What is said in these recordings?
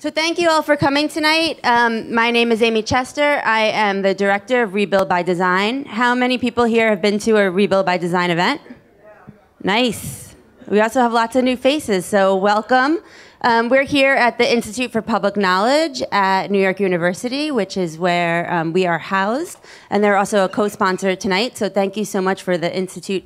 So thank you all for coming tonight. My name is Amy Chester. I am the director of Rebuild by Design. How many people here have been to a Rebuild by Design event? Nice. We also have lots of new faces, so welcome. We're here at the Institute for Public Knowledge at New York University, which is where we are housed. And they're also a co-sponsor tonight, so thank you so much for the Institute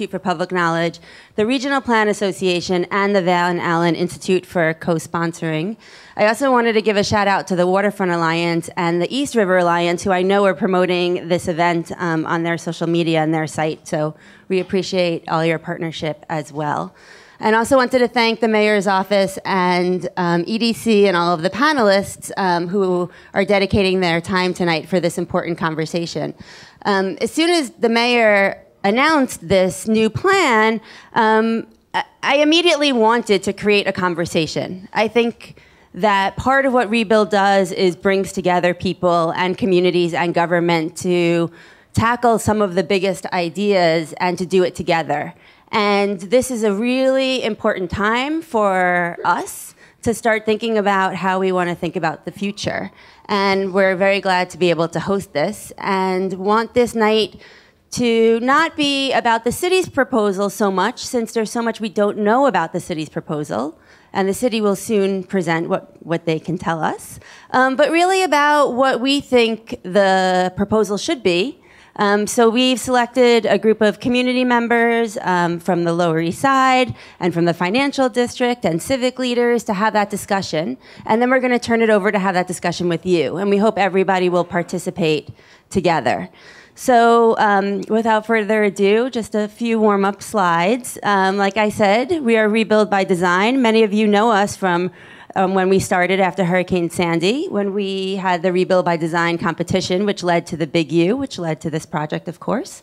for Public Knowledge, the Regional Plan Association, and the Van Allen Institute for co-sponsoring. I also wanted to give a shout out to the Waterfront Alliance and the East River Alliance, who I know are promoting this event on their social media and their site, so we appreciate all your partnership as well. And also wanted to thank the Mayor's Office and EDC and all of the panelists who are dedicating their time tonight for this important conversation. As soon as the Mayor announced this new plan, I immediately wanted to create a conversation. I think that part of what Rebuild does is brings together people and communities and government to tackle some of the biggest ideas and to do it together. And this is a really important time for us to start thinking about how we want to think about the future. And we're very glad to be able to host this and want this night to not be about the city's proposal so much, since there's so much we don't know about the city's proposal, and the city will soon present what they can tell us, but really about what we think the proposal should be. So we've selected a group of community members from the Lower East Side and from the financial district and civic leaders to have that discussion. And then we're going to turn it over to have that discussion with you. And we hope everybody will participate together. So without further ado, just a few warm-up slides. Like I said, we are Rebuild by Design. Many of you know us from when we started after Hurricane Sandy, when we had the Rebuild by Design competition, which led to the Big U, which led to this project, of course.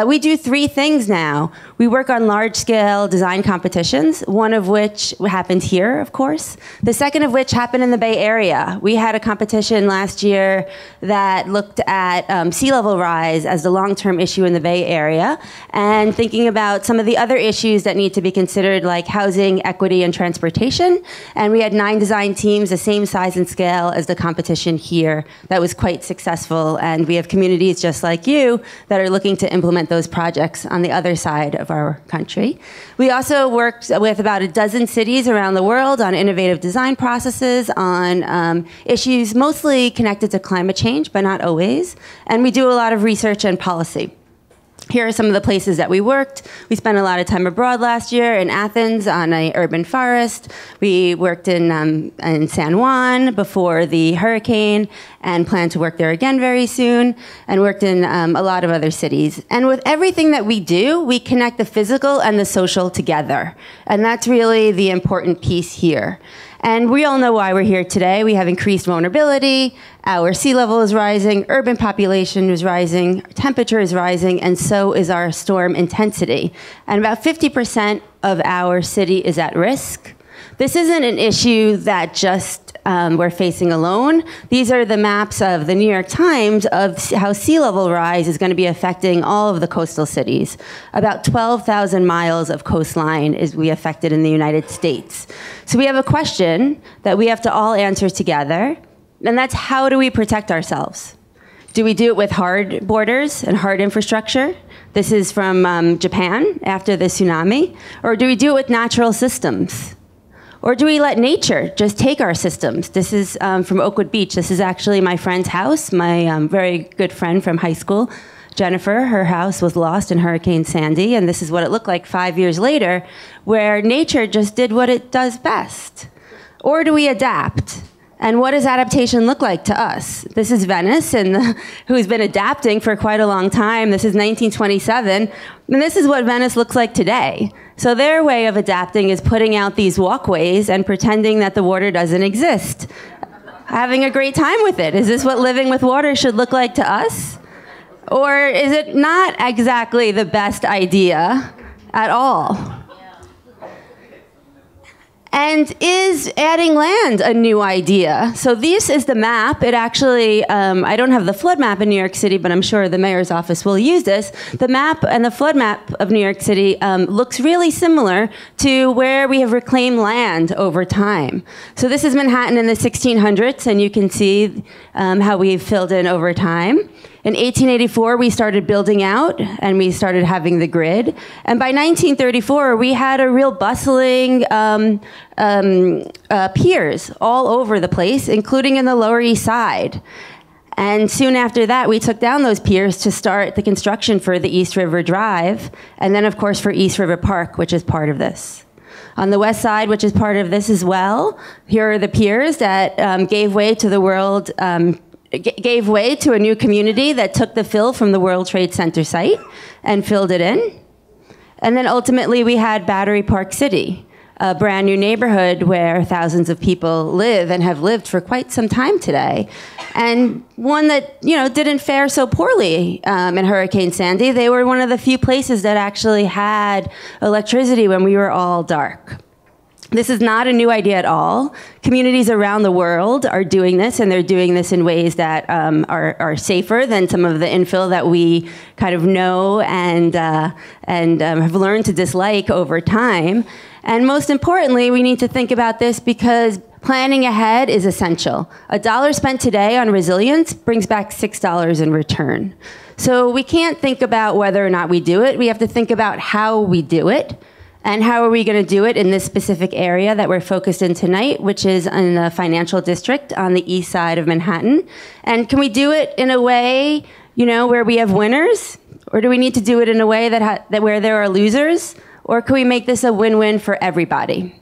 We do three things now. We work on large-scale design competitions, one of which happened here, of course. The second of which happened in the Bay Area. We had a competition last year that looked at sea level rise as the long-term issue in the Bay Area, and thinking about some of the other issues that need to be considered, like housing, equity, and transportation. And we had 9 design teams, the same size and scale as the competition here. That was quite successful, and we have communities just like you that are looking to implement those projects on the other side of our country. We also worked with about a dozen cities around the world on innovative design processes, on issues mostly connected to climate change, but not always. And we do a lot of research and policy. Here are some of the places that we worked. We spent a lot of time abroad last year in Athens on an urban forest. We worked in San Juan before the hurricane and plan to work there again very soon, and worked in a lot of other cities. And with everything that we do, we connect the physical and the social together. And that's really the important piece here. And we all know why we're here today. We have increased vulnerability, our sea level is rising, urban population is rising, temperature is rising, and so is our storm intensity. And about 50% of our city is at risk. This isn't an issue that just we're facing alone. These are the maps of the New York Times of how sea level rise is going to be affecting all of the coastal cities. About 12,000 miles of coastline is we affected in the United States. So we have a question that we have to all answer together, and that's, how do we protect ourselves? Do we do it with hard borders and hard infrastructure? This is from Japan after the tsunami. Or do we do it with natural systems? Or do we let nature just take our systems? This is from Oakwood Beach. This is actually my friend's house, my very good friend from high school, Jennifer. Her house was lost in Hurricane Sandy, and this is what it looked like 5 years later, where nature just did what it does best. Or do we adapt? And what does adaptation look like to us? This is Venice, who's been adapting for quite a long time. This is 1927, and this is what Venice looks like today. So their way of adapting is putting out these walkways and pretending that the water doesn't exist. Having a great time with it. Is this what living with water should look like to us? Or is it not exactly the best idea at all? And is adding land a new idea? So this is the map. It actually, I don't have the flood map in New York City, but I'm sure the mayor's office will use this. The map and the flood map of New York City looks really similar to where we have reclaimed land over time. So this is Manhattan in the 1600s, and you can see how we've filled in over time. In 1884, we started building out, and we started having the grid. And by 1934, we had a real bustling piers all over the place, including in the Lower East Side. And soon after that, we took down those piers to start the construction for the East River Drive, and then, of course, for East River Park, which is part of this. On the west side, which is part of this as well, here are the piers that gave way to the world, gave way to a new community that took the fill from the World Trade Center site and filled it in. And then ultimately we had Battery Park City, a brand new neighborhood where thousands of people live and have lived for quite some time today. And one that, didn't fare so poorly in Hurricane Sandy. They were one of the few places that actually had electricity when we were all dark. This is not a new idea at all. Communities around the world are doing this, and they're doing this in ways that are safer than some of the infill that we kind of know and have learned to dislike over time. And most importantly, we need to think about this because planning ahead is essential. A dollar spent today on resilience brings back $6 in return. So we can't think about whether or not we do it. We have to think about how we do it. And how are we going to do it in this specific area that we're focused in tonight, which is in the financial district on the east side of Manhattan? And can we do it in a way, where we have winners? Or do we need to do it in a way that where there are losers? Or can we make this a win-win for everybody?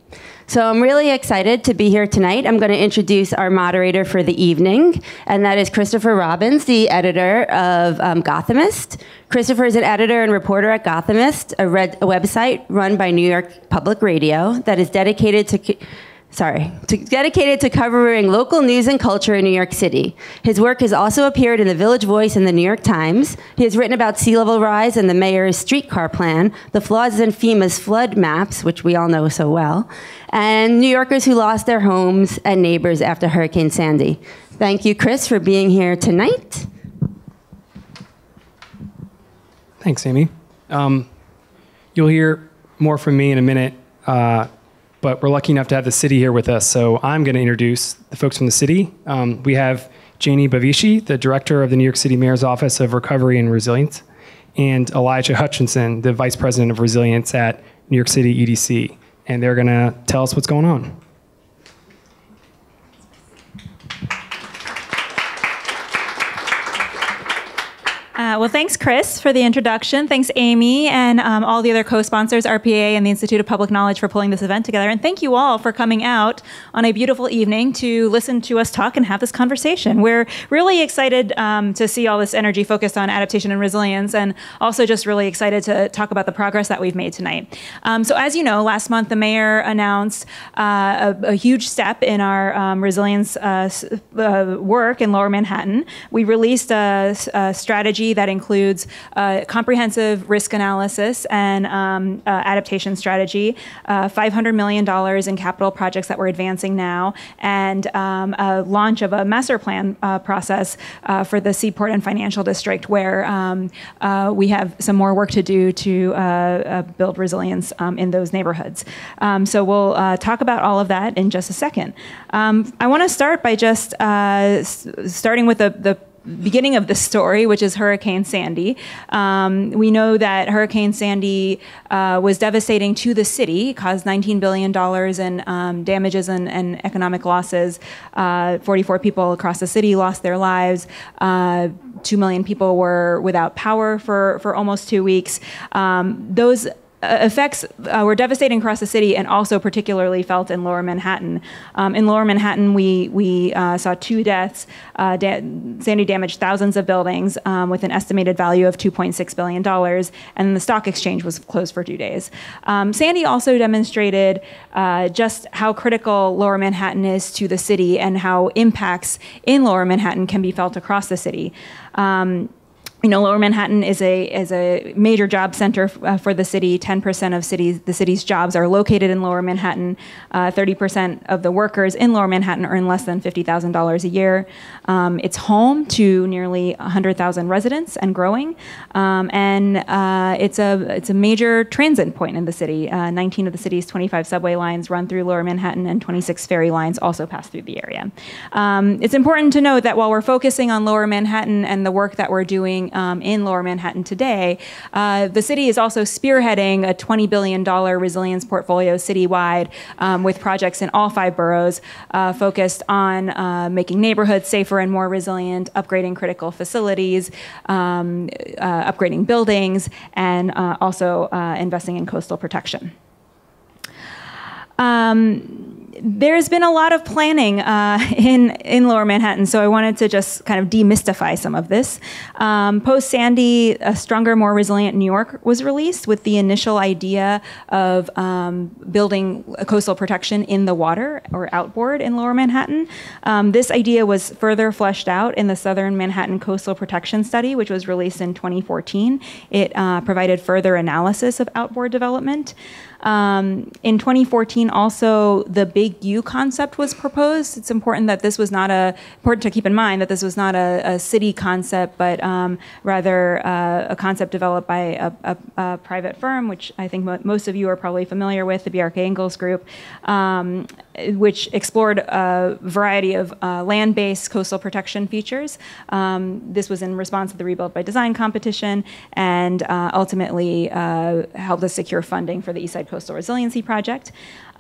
So I'm really excited to be here tonight. I'm going to introduce our moderator for the evening, and that is Christopher Robbins, the editor of Gothamist. Christopher is an editor and reporter at Gothamist, a website run by New York Public Radio that is dedicated to covering local news and culture in New York City. His work has also appeared in the Village Voice and the New York Times. He has written about sea level rise and the mayor's streetcar plan, the flaws in FEMA's flood maps, which we all know so well, and New Yorkers who lost their homes and neighbors after Hurricane Sandy. Thank you, Chris, for being here tonight. Thanks, Amy. You'll hear more from me in a minute, but we're lucky enough to have the city here with us, so I'm going to introduce the folks from the city. We have Janie Bavishi, the director of the New York City Mayor's Office of Recovery and Resilience, and Elijah Hutchinson, the vice president of Resilience at New York City EDC, and they're going to tell us what's going on. Well, thanks, Chris, for the introduction. Thanks, Amy, and all the other co-sponsors, RPA and the Institute of Public Knowledge, for pulling this event together. And thank you all for coming out on a beautiful evening to listen to us talk and have this conversation. We're really excited to see all this energy focused on adaptation and resilience, and also just really excited to talk about the progress that we've made tonight. So as you know, last month the mayor announced a huge step in our resilience work in Lower Manhattan. We released a strategy that includes comprehensive risk analysis and adaptation strategy, $500 million in capital projects that we're advancing now, and a launch of a master plan process for the Seaport and Financial District, where we have some more work to do to build resilience in those neighborhoods. So we'll talk about all of that in just a second. I want to start by just starting with the beginning of the story, which is Hurricane Sandy. We know that Hurricane Sandy was devastating to the city, caused $19 billion in damages and economic losses. 44 people across the city lost their lives. 2 million people were without power for almost 2 weeks. Those effects were devastating across the city and also particularly felt in Lower Manhattan. In Lower Manhattan, we saw 2 deaths. Sandy damaged thousands of buildings with an estimated value of $2.6 billion, and the stock exchange was closed for 2 days. Sandy also demonstrated just how critical Lower Manhattan is to the city and how impacts in Lower Manhattan can be felt across the city. Lower Manhattan is a major job center for the city. 10% of the city's jobs are located in Lower Manhattan. 30% of the workers in Lower Manhattan earn less than $50,000 a year. It's home to nearly 100,000 residents and growing. It's a major transit point in the city. 19 of the city's 25 subway lines run through Lower Manhattan, and 26 ferry lines also pass through the area. It's important to note that while we're focusing on Lower Manhattan and the work that we're doing in Lower Manhattan today, the city is also spearheading a $20 billion resilience portfolio citywide with projects in all 5 boroughs focused on making neighborhoods safer and more resilient, upgrading critical facilities, upgrading buildings, and also investing in coastal protection. There's been a lot of planning in Lower Manhattan, so I wanted to just kind of demystify some of this. Post-Sandy, A Stronger, More Resilient New York was released with the initial idea of building a coastal protection in the water or outboard in Lower Manhattan. This idea was further fleshed out in the Southern Manhattan Coastal Protection Study, which was released in 2014. It provided further analysis of outboard development. In 2014, also, the Big U concept was proposed. It's important to keep in mind that this was not a city concept, but rather a concept developed by a private firm, which I think most of you are probably familiar with, the BRK Ingalls Group, which explored a variety of land-based coastal protection features. This was in response to the Rebuild by Design competition, and ultimately helped us secure funding for the Eastside Coastal Resiliency Project.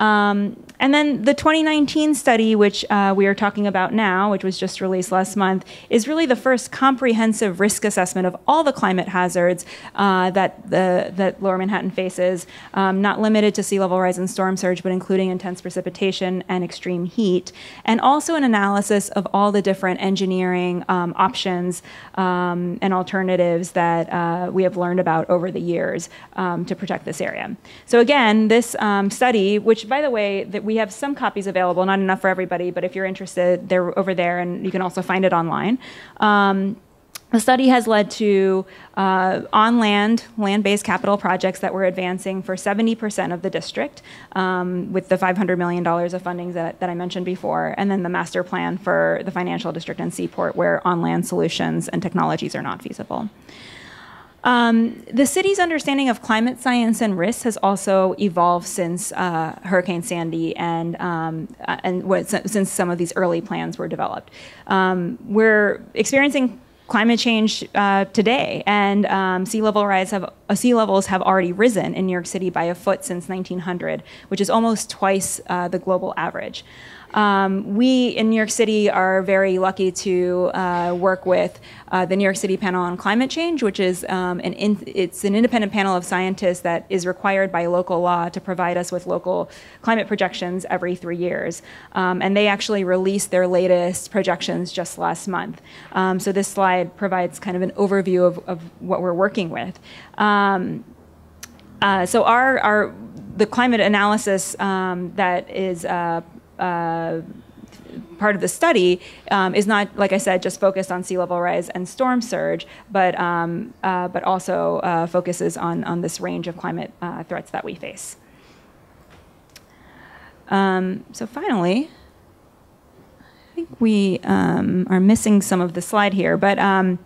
And then the 2019 study, which we are talking about now, which was just released last month, is really the first comprehensive risk assessment of all the climate hazards that Lower Manhattan faces, not limited to sea level rise and storm surge, but including intense precipitation and extreme heat, and also an analysis of all the different engineering options and alternatives that we have learned about over the years to protect this area. So again, this study, which by the way, that we have some copies available, not enough for everybody, but if you're interested, they're over there, and you can also find it online. The study has led to land-based capital projects that we're advancing for 70% of the district, with the $500 million of funding that I mentioned before, and then the master plan for the financial district and Seaport, where on-land solutions and technologies are not feasible. The city's understanding of climate science and risks has also evolved since Hurricane Sandy and since some of these early plans were developed. We're experiencing climate change today, and sea levels have already risen in New York City by a foot since 1900, which is almost twice the global average. We in New York City are very lucky to work with the New York City Panel on Climate Change, which is it's an independent panel of scientists that is required by local law to provide us with local climate projections every 3 years. And they actually released their latest projections just last month. So this slide provides kind of an overview of what we're working with. So the climate analysis that is part of the study is not, like I said, just focused on sea level rise and storm surge, but also focuses on this range of climate threats that we face. So finally, I think we are missing some of the slide here, but oh,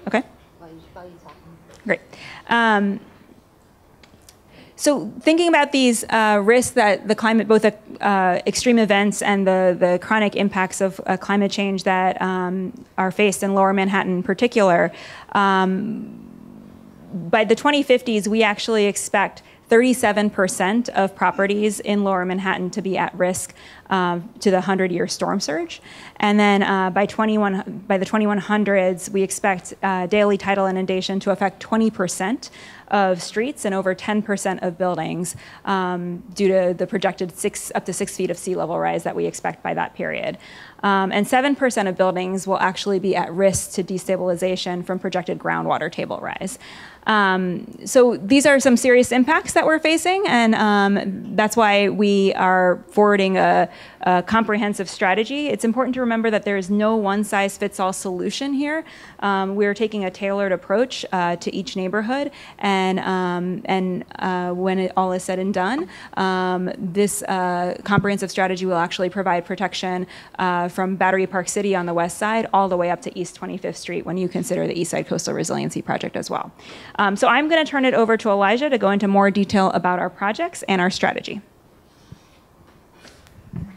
okay. Great. So thinking about these risks that the climate, both extreme events and the chronic impacts of climate change that are faced in Lower Manhattan in particular, by the 2050s, we actually expect 37% of properties in Lower Manhattan to be at risk to the 100-year storm surge. And then by the 2100s, we expect daily tidal inundation to affect 20% of streets and over 10% of buildings due to the projected up to 6 feet of sea level rise that we expect by that period. And 7% of buildings will actually be at risk to destabilization from projected groundwater table rise. So these are some serious impacts that we're facing, and that's why we are forwarding a comprehensive strategy. It's important to remember that there is no one-size-fits-all solution here. We're taking a tailored approach to each neighborhood, and when it all is said and done, this comprehensive strategy will actually provide protection from Battery Park City on the west side all the way up to East 25th Street when you consider the East Side Coastal Resiliency Project as well. So I'm going to turn it over to Elijah to go into more detail about our projects and our strategy.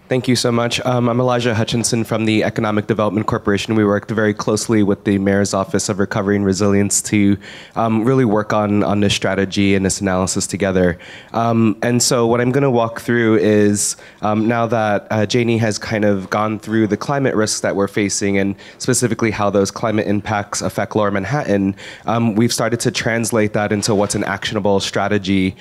Thank you so much. I'm Elijah Hutchinson from the Economic Development Corporation. We worked very closely with the Mayor's Office of Recovery and Resilience to really work on this strategy and this analysis together. And so what I'm going to walk through is now that Janie has kind of gone through the climate risks that we're facing and specifically how those climate impacts affect Lower Manhattan, we've started to translate that into what's an actionable strategy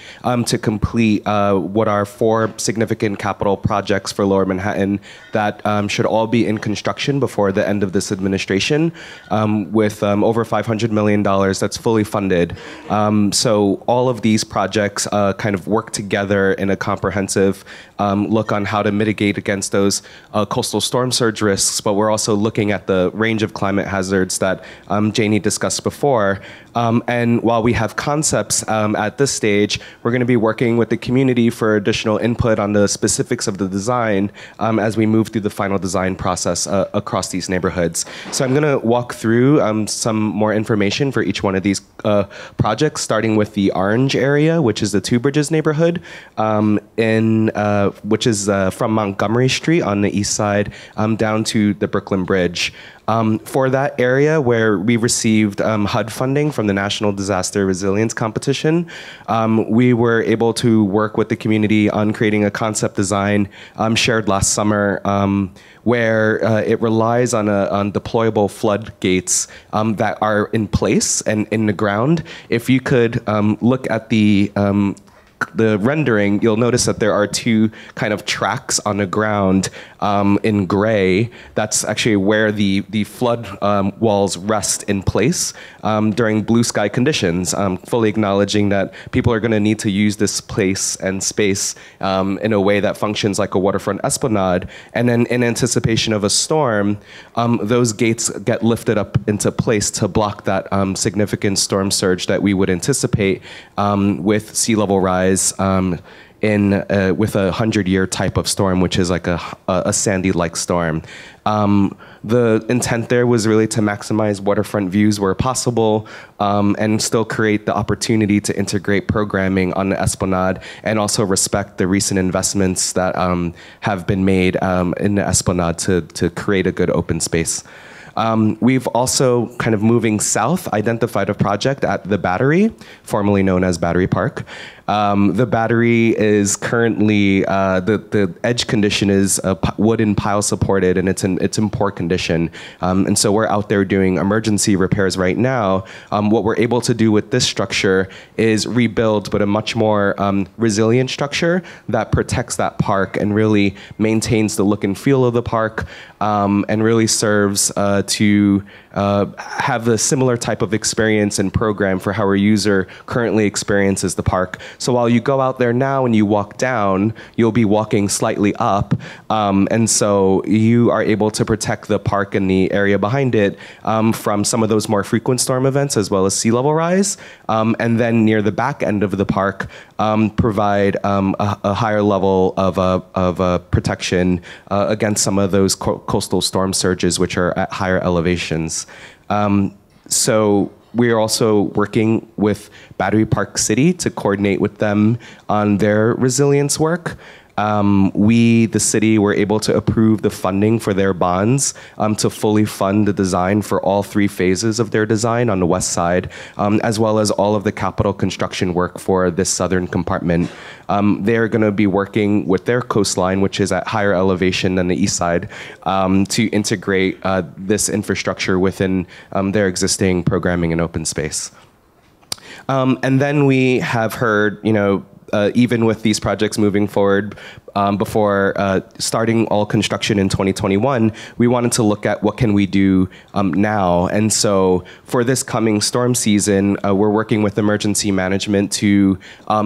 to complete what are 4 significant capital projects for Lower Manhattan that should all be in construction before the end of this administration with over $500 million that's fully funded. So all of these projects kind of work together in a comprehensive look on how to mitigate against those coastal storm surge risks, but we're also looking at the range of climate hazards that Janie discussed before. And while we have concepts at this stage, we're going to be working with the community for additional input on the specifics of the design as we move through the final design process across these neighborhoods. So I'm going to walk through some more information for each one of these projects, starting with the orange area, which is the Two Bridges neighborhood, which is from Montgomery Street on the east side down to the Brooklyn Bridge. For that area where we received HUD funding from the National Disaster Resilience Competition, we were able to work with the community on creating a concept design shared last summer where it relies on deployable floodgates that are in place and in the ground. If you could look at the rendering, you'll notice that there are 2 kind of tracks on the ground in gray. That's actually where the flood walls rest in place during blue sky conditions, fully acknowledging that people are going to need to use this place and space in a way that functions like a waterfront esplanade. And then in anticipation of a storm, those gates get lifted up into place to block that significant storm surge that we would anticipate with sea level rise with a 100-year type of storm, which is like a Sandy-like storm. The intent there was really to maximize waterfront views where possible and still create the opportunity to integrate programming on the Esplanade and also respect the recent investments that have been made in the Esplanade to create a good open space. We've also, kind of moving south, identified a project at the Battery, formerly known as Battery Park. The Battery is currently, the edge condition is wooden pile supported, and it's in poor condition. And so we're out there doing emergency repairs right now. What we're able to do with this structure is rebuild, but a much more resilient structure that protects that park and really maintains the look and feel of the park, and really serves to have a similar type of experience and program for how our user currently experiences the park. So while you go out there now and you walk down, you'll be walking slightly up. And so you are able to protect the park and the area behind it from some of those more frequent storm events as well as sea level rise. And then near the back end of the park, provide a higher level of protection against some of those coastal storm surges, which are at higher elevations. So we are also working with Battery Park City to coordinate with them on their resilience work. We, the city, were able to approve the funding for their bonds to fully fund the design for all 3 phases of their design on the west side, as well as all of the capital construction work for this southern compartment. They're going to be working with their coastline, which is at higher elevation than the east side, to integrate this infrastructure within their existing programming and open space. And then we have heard, even with these projects moving forward, before starting all construction in 2021, we wanted to look at what can we do now. And so for this coming storm season, we're working with emergency management to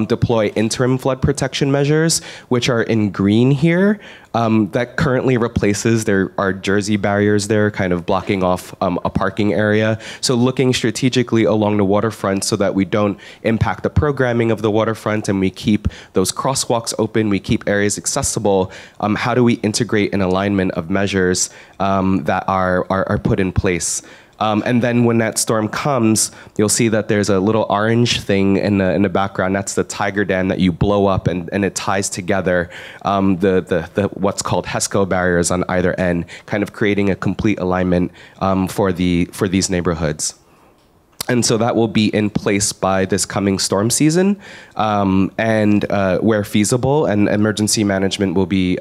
deploy interim flood protection measures, which are in green here. That currently replaces, there are Jersey barriers there kind of blocking off a parking area. So looking strategically along the waterfront so that we don't impact the programming of the waterfront and we keep those crosswalks open, we keep areas accessible. How do we integrate an alignment of measures that are put in place? And then when that storm comes, you'll see that there's a little orange thing in the background. That's the Tiger Dam that you blow up, and it ties together the what's called HESCO barriers on either end, kind of creating a complete alignment for these neighborhoods. And so that will be in place by this coming storm season, and where feasible, and emergency management will be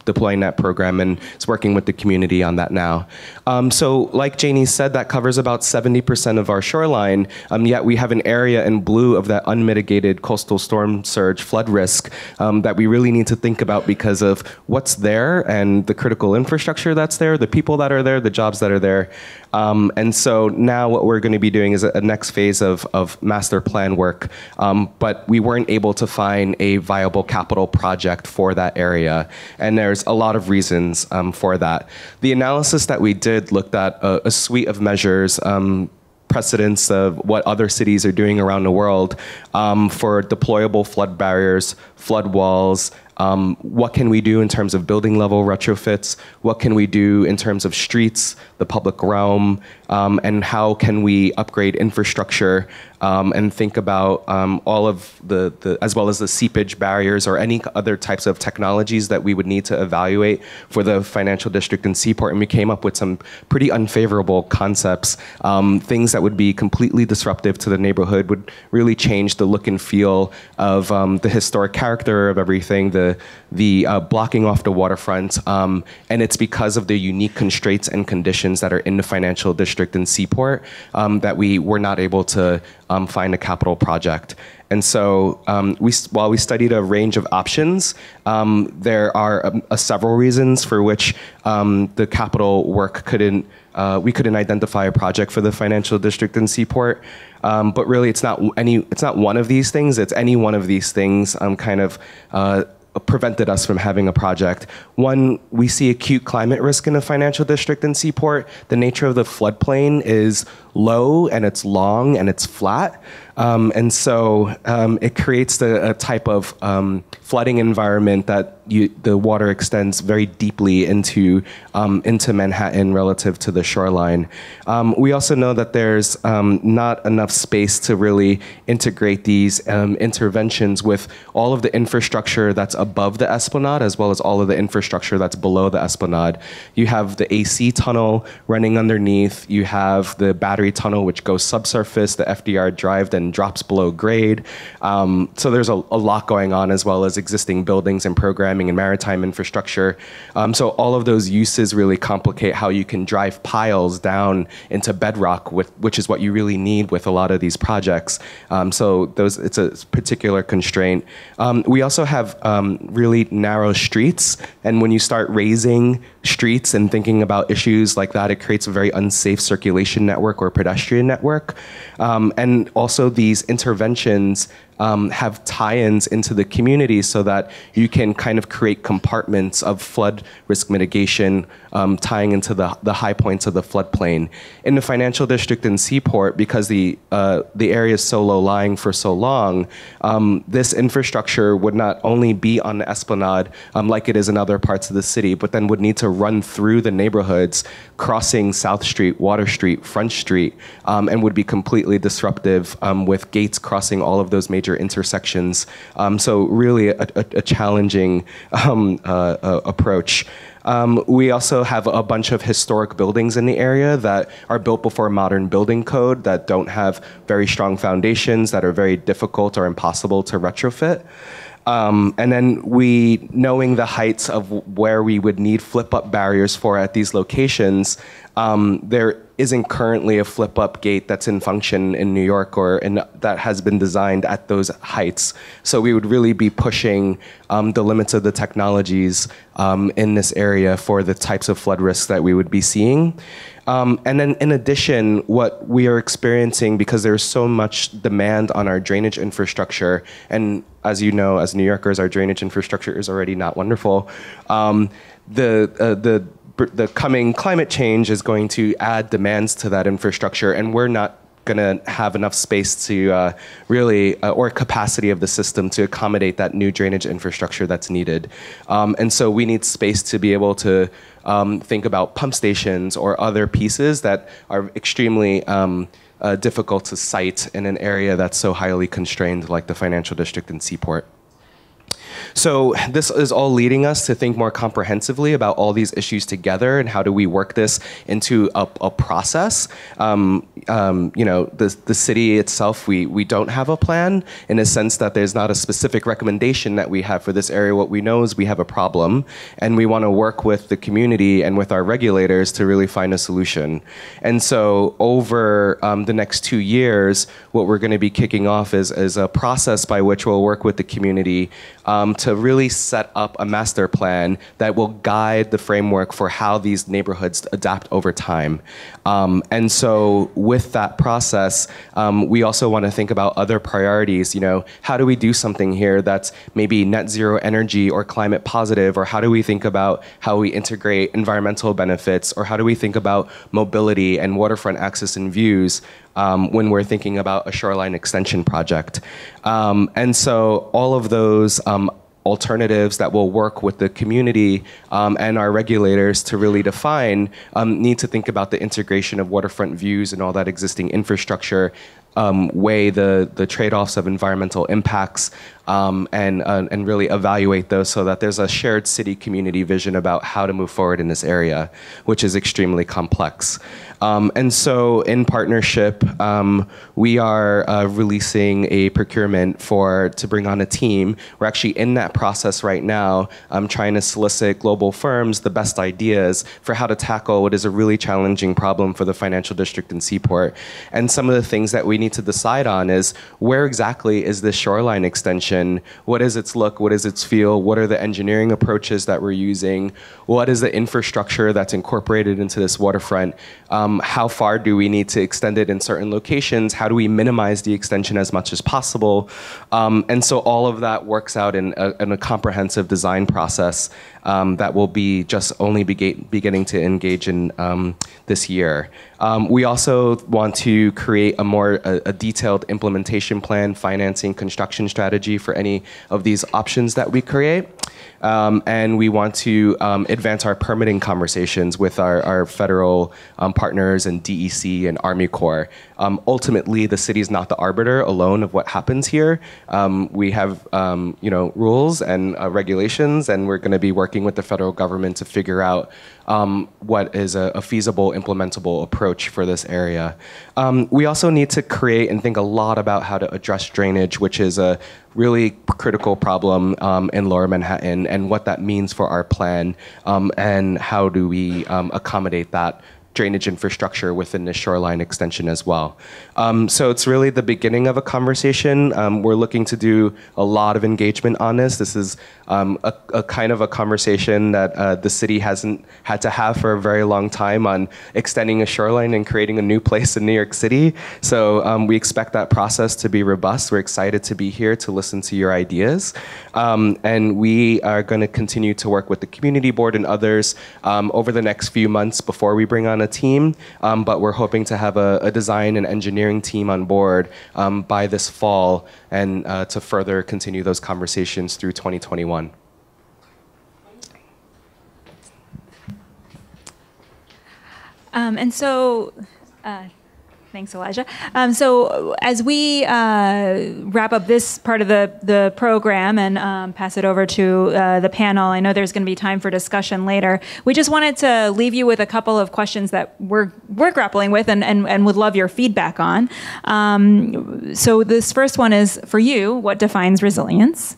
deploying that program, and it's working with the community on that now. So like Janie said, that covers about 70% of our shoreline, yet we have an area in blue of that unmitigated coastal storm surge flood risk that we really need to think about because of what's there and the critical infrastructure that's there, the people that are there, the jobs that are there. And so now what we're going to be doing is a next phase of master plan work, but we weren't able to find a viable capital project for that area, and there's a lot of reasons for that. The analysis that we did looked at a suite of measures, precedents of what other cities are doing around the world for deployable flood barriers, flood walls. What can we do in terms of building level retrofits? What can we do in terms of streets, the public realm, and how can we upgrade infrastructure and think about all of as well as the seepage barriers or any other types of technologies that we would need to evaluate for the financial district in Seaport. And we came up with some pretty unfavorable concepts, things that would be completely disruptive to the neighborhood, would really change the look and feel of the historic character of everything, the blocking off the waterfront, and it's because of the unique constraints and conditions that are in the financial district in Seaport that we were not able to find a capital project. And so while we studied a range of options, there are several reasons for which the capital work we couldn't identify a project for the financial district in Seaport. But really, it's not one of these things. It's any one of these things kind of prevented us from having a project. One, we see acute climate risk in the financial district in Seaport. The nature of the floodplain is low and it's long and it's flat. And so it creates a type of flooding environment that the water extends very deeply into Manhattan relative to the shoreline. We also know that there's not enough space to really integrate these interventions with all of the infrastructure that's above the esplanade as well as all of the infrastructure that's below the esplanade. You have the AC tunnel running underneath. You have the battery tunnel, which goes subsurface, the FDR drive then drops below grade. So there's a lot going on, as well as existing buildings and programming and maritime infrastructure. So all of those uses really complicate how you can drive piles down into bedrock, which is what you really need with a lot of these projects. So it's a particular constraint. We also have really narrow streets, and when you start raising streets and thinking about issues like that, it creates a very unsafe circulation network or pedestrian network. And also these interventions have tie-ins into the community so that you can kind of create compartments of flood risk mitigation tying into the high points of the floodplain. In the financial district in Seaport, because the area is so low-lying for so long, this infrastructure would not only be on the esplanade like it is in other parts of the city, but then would need to run through the neighborhoods, crossing South Street, Water Street, Front Street, and would be completely disruptive with gates crossing all of those major intersections. So really a challenging approach. We also have a bunch of historic buildings in the area that are built before modern building code that don't have very strong foundations, that are very difficult or impossible to retrofit. And then we, knowing the heights of where we would need flip-up barriers for at these locations, there isn't currently a flip-up gate that's in function in New York that has been designed at those heights. So we would really be pushing the limits of the technologies in this area for the types of flood risks that we would be seeing. And then in addition, what we are experiencing, because there's so much demand on our drainage infrastructure, and as you know, as New Yorkers, our drainage infrastructure is already not wonderful. The coming climate change is going to add demands to that infrastructure, and we're not going to have enough space to or capacity of the system to accommodate that new drainage infrastructure that's needed. And so we need space to be able to think about pump stations or other pieces that are extremely difficult to site in an area that's so highly constrained like the financial district in Seaport. So this is all leading us to think more comprehensively about all these issues together and how do we work this into a process. The city itself, we don't have a plan in a sense that there's not a specific recommendation that we have for this area. What we know is we have a problem, and we want to work with the community and with our regulators to really find a solution. And so over the next 2 years, what we're going to be kicking off is a process by which we'll work with the community to really set up a master plan that will guide the framework for how these neighborhoods adapt over time. And so with that process, we also want to think about other priorities. How do we do something here that's maybe net zero energy or climate positive, or how do we think about how we integrate environmental benefits, or how do we think about mobility and waterfront access and views when we're thinking about a shoreline extension project. And so all of those alternatives that will work with the community and our regulators to really define need to think about the integration of waterfront views and all that existing infrastructure, weigh the trade-offs of environmental impacts, and really evaluate those so that there's a shared city community vision about how to move forward in this area, which is extremely complex. And so in partnership, we are releasing a procurement to bring on a team. We're actually in that process right now, trying to solicit global firms the best ideas for how to tackle what is a really challenging problem for the financial district in Seaport. And some of the things that we need to decide on is where exactly is this shoreline extension? What is its look? What is its feel? What are the engineering approaches that we're using? What is the infrastructure that's incorporated into this waterfront? How far do we need to extend it in certain locations? How do we minimize the extension as much as possible? And so all of that works out in a comprehensive design process that will be just only beginning to engage in this year. We also want to create a detailed implementation plan, financing, construction strategy for any of these options that we create. And we want to advance our permitting conversations with our federal partners and DEC and Army Corps. Ultimately, the city is not the arbiter alone of what happens here. We have rules and regulations, and we're going to be working with the federal government to figure out what is a feasible, implementable approach for this area. We also need to create and think a lot about how to address drainage, which is a really critical problem in Lower Manhattan, and what that means for our plan, and how do we accommodate that drainage infrastructure within the shoreline extension as well. So it's really the beginning of a conversation. We're looking to do a lot of engagement on this. This is a kind of a conversation that the city hasn't had to have for a very long time on extending a shoreline and creating a new place in New York City. So we expect that process to be robust. We're excited to be here to listen to your ideas. And we are going to continue to work with the community board and others over the next few months before we bring on a team, but we're hoping to have a design and engineering team on board by this fall, and to further continue those conversations through 2021. And so, thanks, Elijah. So as we wrap up this part of the program and pass it over to the panel, I know there's going to be time for discussion later. We just wanted to leave you with a couple of questions that we're grappling with and would love your feedback on. So this first one is for you: what defines resilience?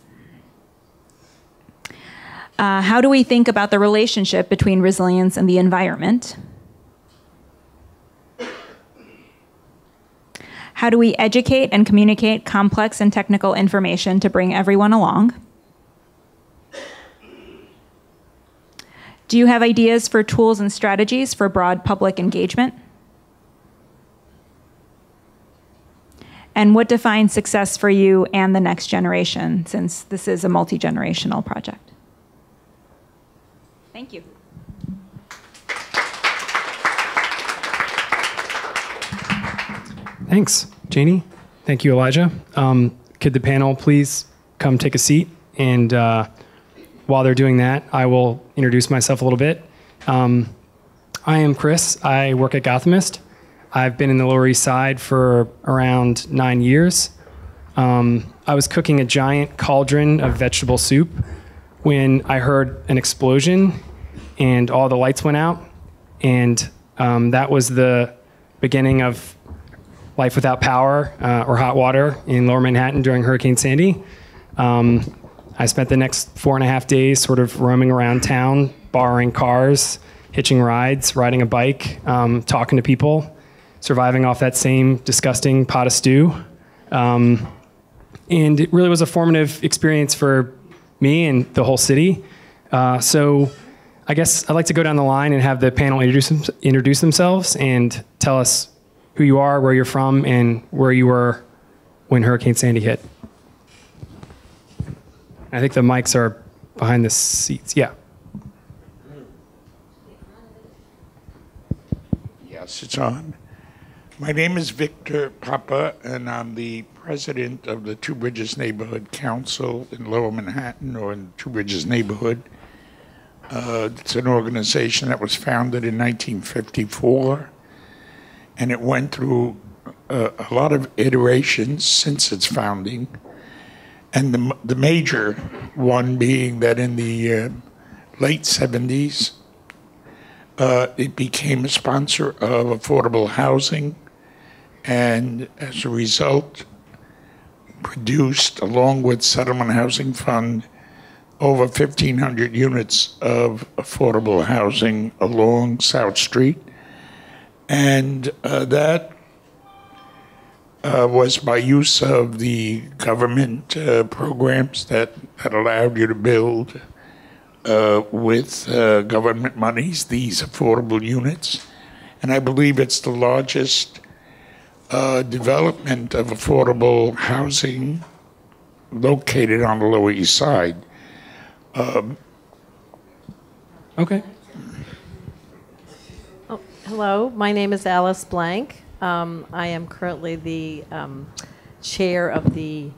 How do we think about the relationship between resilience and the environment? How do we educate and communicate complex and technical information to bring everyone along? Do you have ideas for tools and strategies for broad public engagement? And what defines success for you and the next generation, since this is a multi-generational project? Thank you. Thanks, Janie. Thank you, Elijah. Could the panel please come take a seat? And while they're doing that, I will introduce myself a little bit. I am Chris. I work at Gothamist. I've been in the Lower East Side for around 9 years. I was cooking a giant cauldron of vegetable soup when I heard an explosion and all the lights went out. And that was the beginning of life without power or hot water in Lower Manhattan during Hurricane Sandy. I spent the next 4.5 days sort of roaming around town, borrowing cars, hitching rides, riding a bike, talking to people, surviving off that same disgusting pot of stew. And it really was a formative experience for me and the whole city. So I guess I'd like to go down the line and have the panel introduce themselves and tell us who you are, where you're from, and where you were when Hurricane Sandy hit. I think the mics are behind the seats. Yeah. Yes, it's on. My name is Victor Papa, and I'm the president of the Two Bridges Neighborhood Council in Lower Manhattan, or in Two Bridges Neighborhood. It's an organization that was founded in 1954, and it went through a lot of iterations since its founding, and the major one being that in the late 70s, it became a sponsor of affordable housing, and as a result, produced, along with Settlement Housing Fund, over 1,500 units of affordable housing along South Street. And that was by use of the government programs that allowed you to build with government monies these affordable units. And I believe it's the largest development of affordable housing located on the Lower East Side. Okay. Oh, hello, my name is Alice Blank. I am currently the chair of the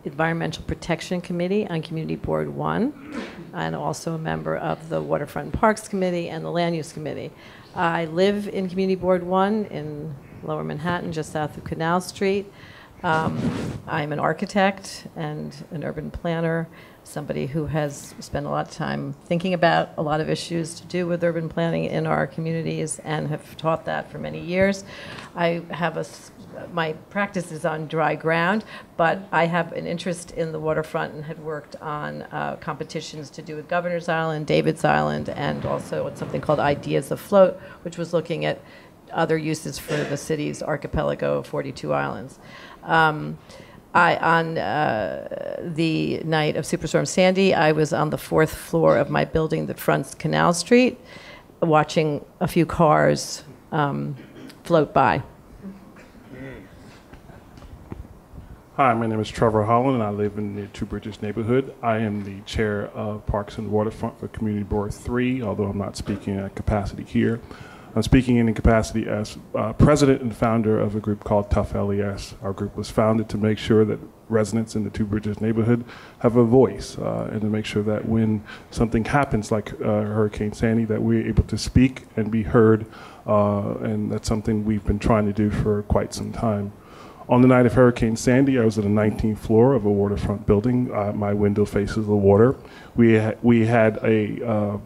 Environmental Protection Committee on Community Board 1, and also a member of the Waterfront and Parks Committee and the Land Use Committee. I live in Community Board 1 in Lower Manhattan, just south of Canal Street. I'm an architect and an urban planner, somebody who has spent a lot of time thinking about a lot of issues to do with urban planning in our communities and have taught that for many years. I have my practice is on dry ground, but I have an interest in the waterfront and had worked on competitions to do with Governor's Island, David's Island, and also on something called Ideas Afloat, which was looking at other uses for the city's archipelago of 42 islands. On the night of Superstorm Sandy, I was on the 4th floor of my building that fronts Canal Street, watching a few cars float by. Hi, my name is Trevor Holland, and I live in the Two Bridges neighborhood. I am the chair of Parks and Waterfront for Community Board 3, although I'm not speaking in capacity here. I'm speaking in capacity as president and founder of a group called Tough LES. Our group was founded to make sure that residents in the Two Bridges neighborhood have a voice, and to make sure that when something happens like Hurricane Sandy, that we're able to speak and be heard, and that's something we've been trying to do for quite some time. On the night of Hurricane Sandy, I was at the 19th floor of a waterfront building. My window faces the water. We had a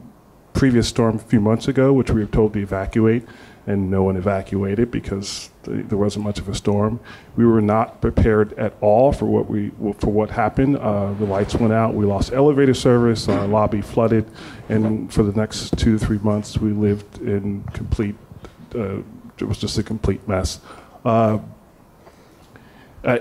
previous storm a few months ago, which we were told to evacuate. and no one evacuated because there wasn't much of a storm. We were not prepared at all for what happened. The lights went out. We lost elevator service. Our lobby flooded, and for the next 2 to 3 months, we lived in complete. It was just a complete mess.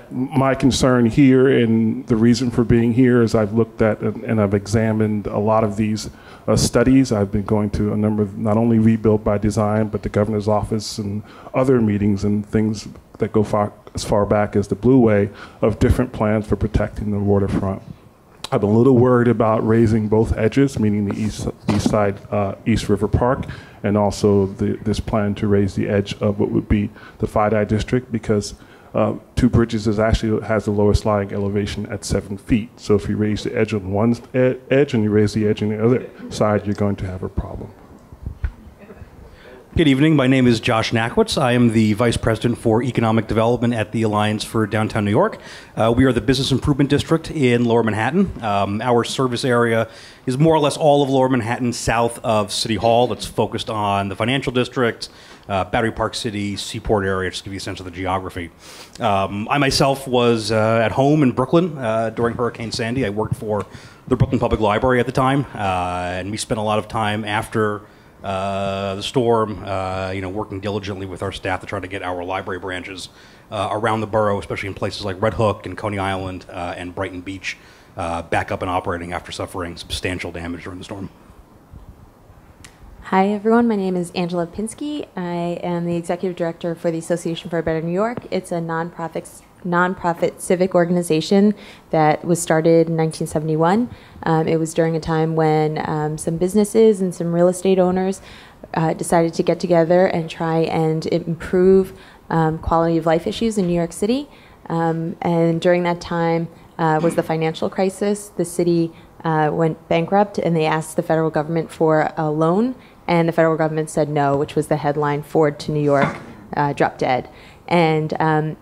My concern here, and the reason for being here, is I've looked at and I've examined a lot of these studies. I've been going to a number of, not only Rebuild by Design, but the governor's office and other meetings and things that go as far back as the Blue Way, of different plans for protecting the waterfront. I'm a little worried about raising both edges, meaning the east side, East River Park, and also this plan to raise the edge of what would be the FIDI district, because Two Bridges has the lowest lying elevation at 7 feet. So if you raise the edge on one edge and you raise the edge on the other side, you're going to have a problem. Good evening. My name is Josh Nakwitz. I am the Vice President for Economic Development at the Alliance for Downtown New York. We are the Business Improvement District in Lower Manhattan. Our service area is more or less all of Lower Manhattan south of City Hall. That's focused on the financial district, Battery Park City, Seaport area, just to give you a sense of the geography. I myself was at home in Brooklyn during Hurricane Sandy. I worked for the Brooklyn Public Library at the time, and we spent a lot of time after the storm, working diligently with our staff to try to get our library branches around the borough, especially in places like Red Hook and Coney Island and Brighton Beach, back up and operating after suffering substantial damage during the storm. Hi, everyone. My name is Angela Pinsky. I am the executive director for the Association for a Better New York. It's a nonprofit civic organization that was started in 1971. It was during a time when some businesses and some real estate owners decided to get together and try and improve quality of life issues in New York City. And during that time was the financial crisis. The city went bankrupt, and they asked the federal government for a loan, and the federal government said no, which was the headline: Ford to New York, drop dead. And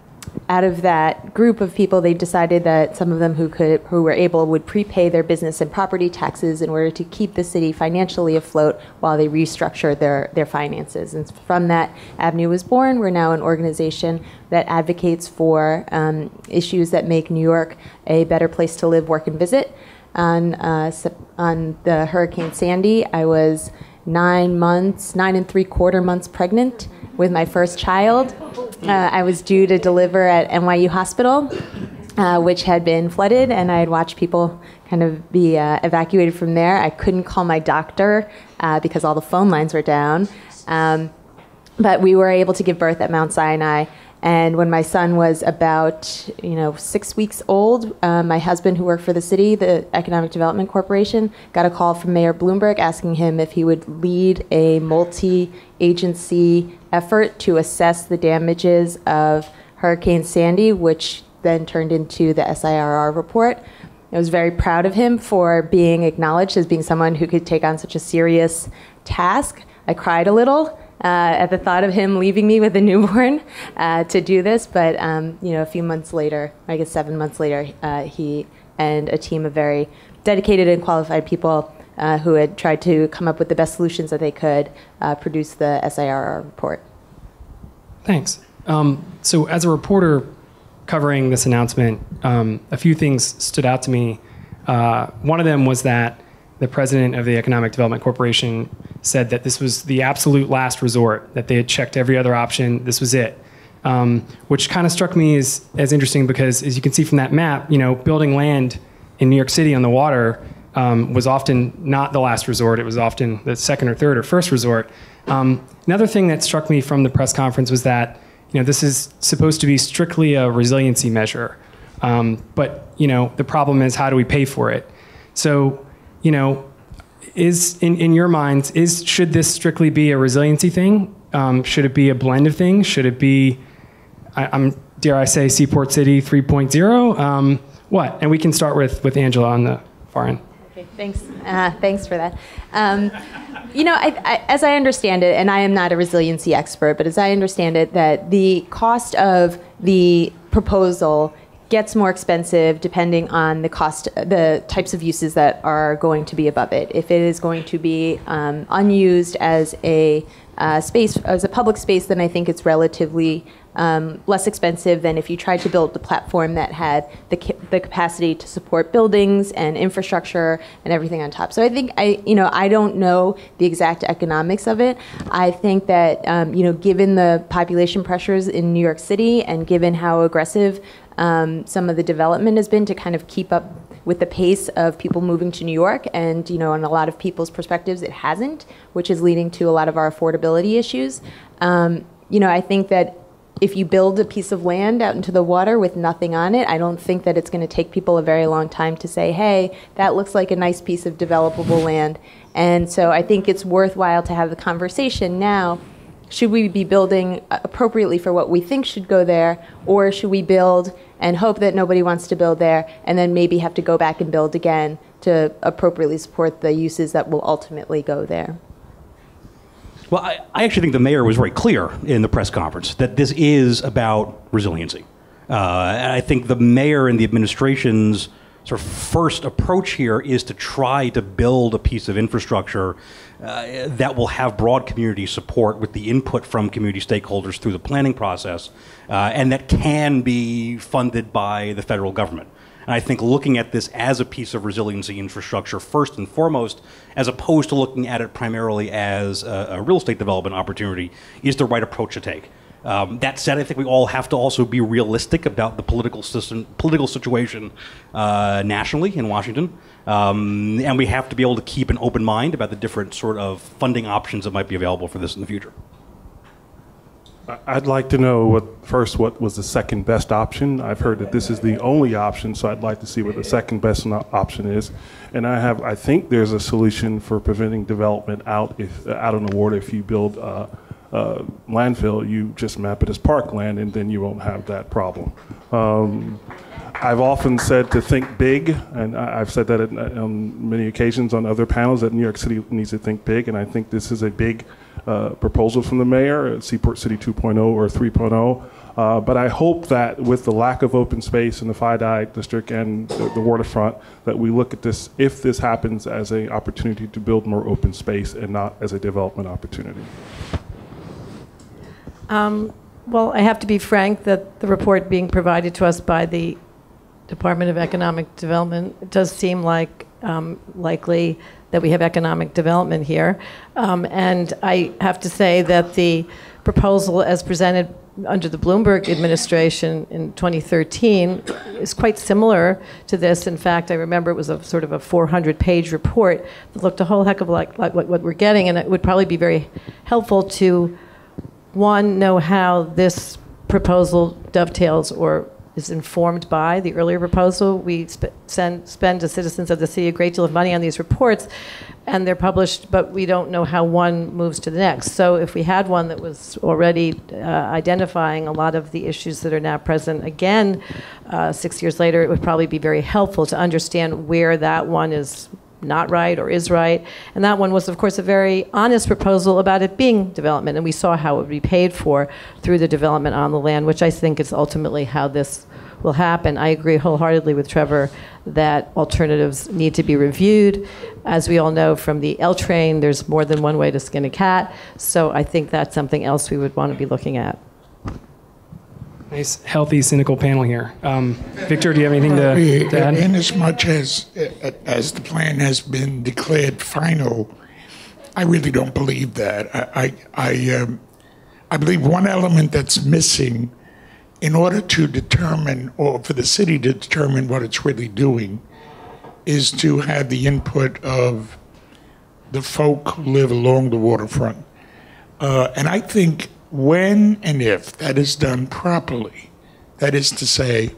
out of that group of people, they decided that some of them who were able would prepay their business and property taxes in order to keep the city financially afloat while they restructured their finances. And from that, Avenue was born. We're now an organization that advocates for issues that make New York a better place to live, work, and visit. On the Hurricane Sandy, I was 9 3/4 months pregnant with my first child. I was due to deliver at NYU Hospital, which had been flooded, and I had watched people kind of be evacuated from there. I couldn't call my doctor because all the phone lines were down. But we were able to give birth at Mount Sinai. And when my son was about 6 weeks old, my husband, who worked for the city, the Economic Development Corporation, got a call from Mayor Bloomberg asking him if he would lead a multi-agency effort to assess the damages of Hurricane Sandy, which then turned into the SIRR report. I was very proud of him for being acknowledged as being someone who could take on such a serious task. I cried a little at the thought of him leaving me with a newborn to do this, but a few months later, I guess 7 months later, he and a team of very dedicated and qualified people who had tried to come up with the best solutions that they could produce the SIRR report. Thanks. So as a reporter covering this announcement, a few things stood out to me. One of them was that the president of the Economic Development Corporation said that this was the absolute last resort, that they had checked every other option, this was it. Which kind of struck me as interesting because, as you can see from that map, building land in New York City on the water was often not the last resort. It was often the second or third or first resort. Another thing that struck me from the press conference was that this is supposed to be strictly a resiliency measure. But the problem is, how do we pay for it? So, is in your minds, should this strictly be a resiliency thing? Should it be a blend of things? Should it be, dare I say, Seaport City 3.0? What? And we can start with Angela on the far end. Okay, thanks. Thanks for that. As I understand it, and I am not a resiliency expert, but as I understand it, that the cost of the proposal gets more expensive depending on the types of uses that are going to be above it. If it is going to be unused as a public space, then I think it's relatively less expensive than if you tried to build the platform that had the capacity to support buildings and infrastructure and everything on top. So I think I don't know the exact economics of it. I think that given the population pressures in New York City and given how aggressive some of the development has been to kind of keep up with the pace of people moving to New York, and in a lot of people's perspectives, it hasn't, which is leading to a lot of our affordability issues. I think that if you build a piece of land out into the water with nothing on it, I don't think that it's going to take people a very long time to say, hey, that looks like a nice piece of developable land. And so I think it's worthwhile to have the conversation now. Should we be building appropriately for what we think should go there, or should we build and hope that nobody wants to build there and then maybe have to go back and build again to appropriately support the uses that will ultimately go there? Well, I actually think the mayor was very clear in the press conference that this is about resiliency. And I think the mayor and the administration's sort of first approach here is to try to build a piece of infrastructure that will have broad community support with the input from community stakeholders through the planning process, and that can be funded by the federal government. And I think looking at this as a piece of resiliency infrastructure first and foremost, as opposed to looking at it primarily as a real estate development opportunity, is the right approach to take. That said, I think we all have to also be realistic about the political situation nationally in Washington. And we have to be able to keep an open mind about the different sort of funding options that might be available for this in the future. I'd like to know what was the second best option. I've heard that this is the only option, so I'd like to see what the second best option is. And I think there's a solution for preventing development out on the water. If you build landfill, you just map it as parkland, and then you won't have that problem. I've often said to think big, and I've said that on many occasions on other panels, that New York City needs to think big, and I think this is a big proposal from the mayor, Seaport City 2.0 or 3.0. But I hope that with the lack of open space in the FIDI district and the waterfront, that we look at this, if this happens, as an opportunity to build more open space and not as a development opportunity. Well, I have to be frank that the report being provided to us by the Department of Economic Development does seem like likely that we have economic development here. And I have to say that the proposal as presented under the Bloomberg administration in 2013 is quite similar to this. In fact, I remember it was a sort of a 400-page report that looked a whole heck of like what we're getting, and it would probably be very helpful to, one, know how this proposal dovetails or is informed by the earlier proposal. We spend as citizens of the city a great deal of money on these reports, and they're published, but we don't know how one moves to the next. So if we had one that was already identifying a lot of the issues that are now present again 6 years later, it would probably be very helpful to understand where that one is not right or is right. And that one was, of course, a very honest proposal about it being development, and we saw how it would be paid for through the development on the land, which I think is ultimately how this will happen. I agree wholeheartedly with Trevor that alternatives need to be reviewed. As we all know from the L train, there's more than one way to skin a cat, so I think that's something else we would want to be looking at. Nice, healthy, cynical panel here. Victor, do you have anything to add? In as much as the plan has been declared final, I really don't believe that. I believe one element that's missing in order to determine, or for the city to determine what it's really doing, is to have the input of the folk who live along the waterfront. And I think when and if that is done properly, that is to say,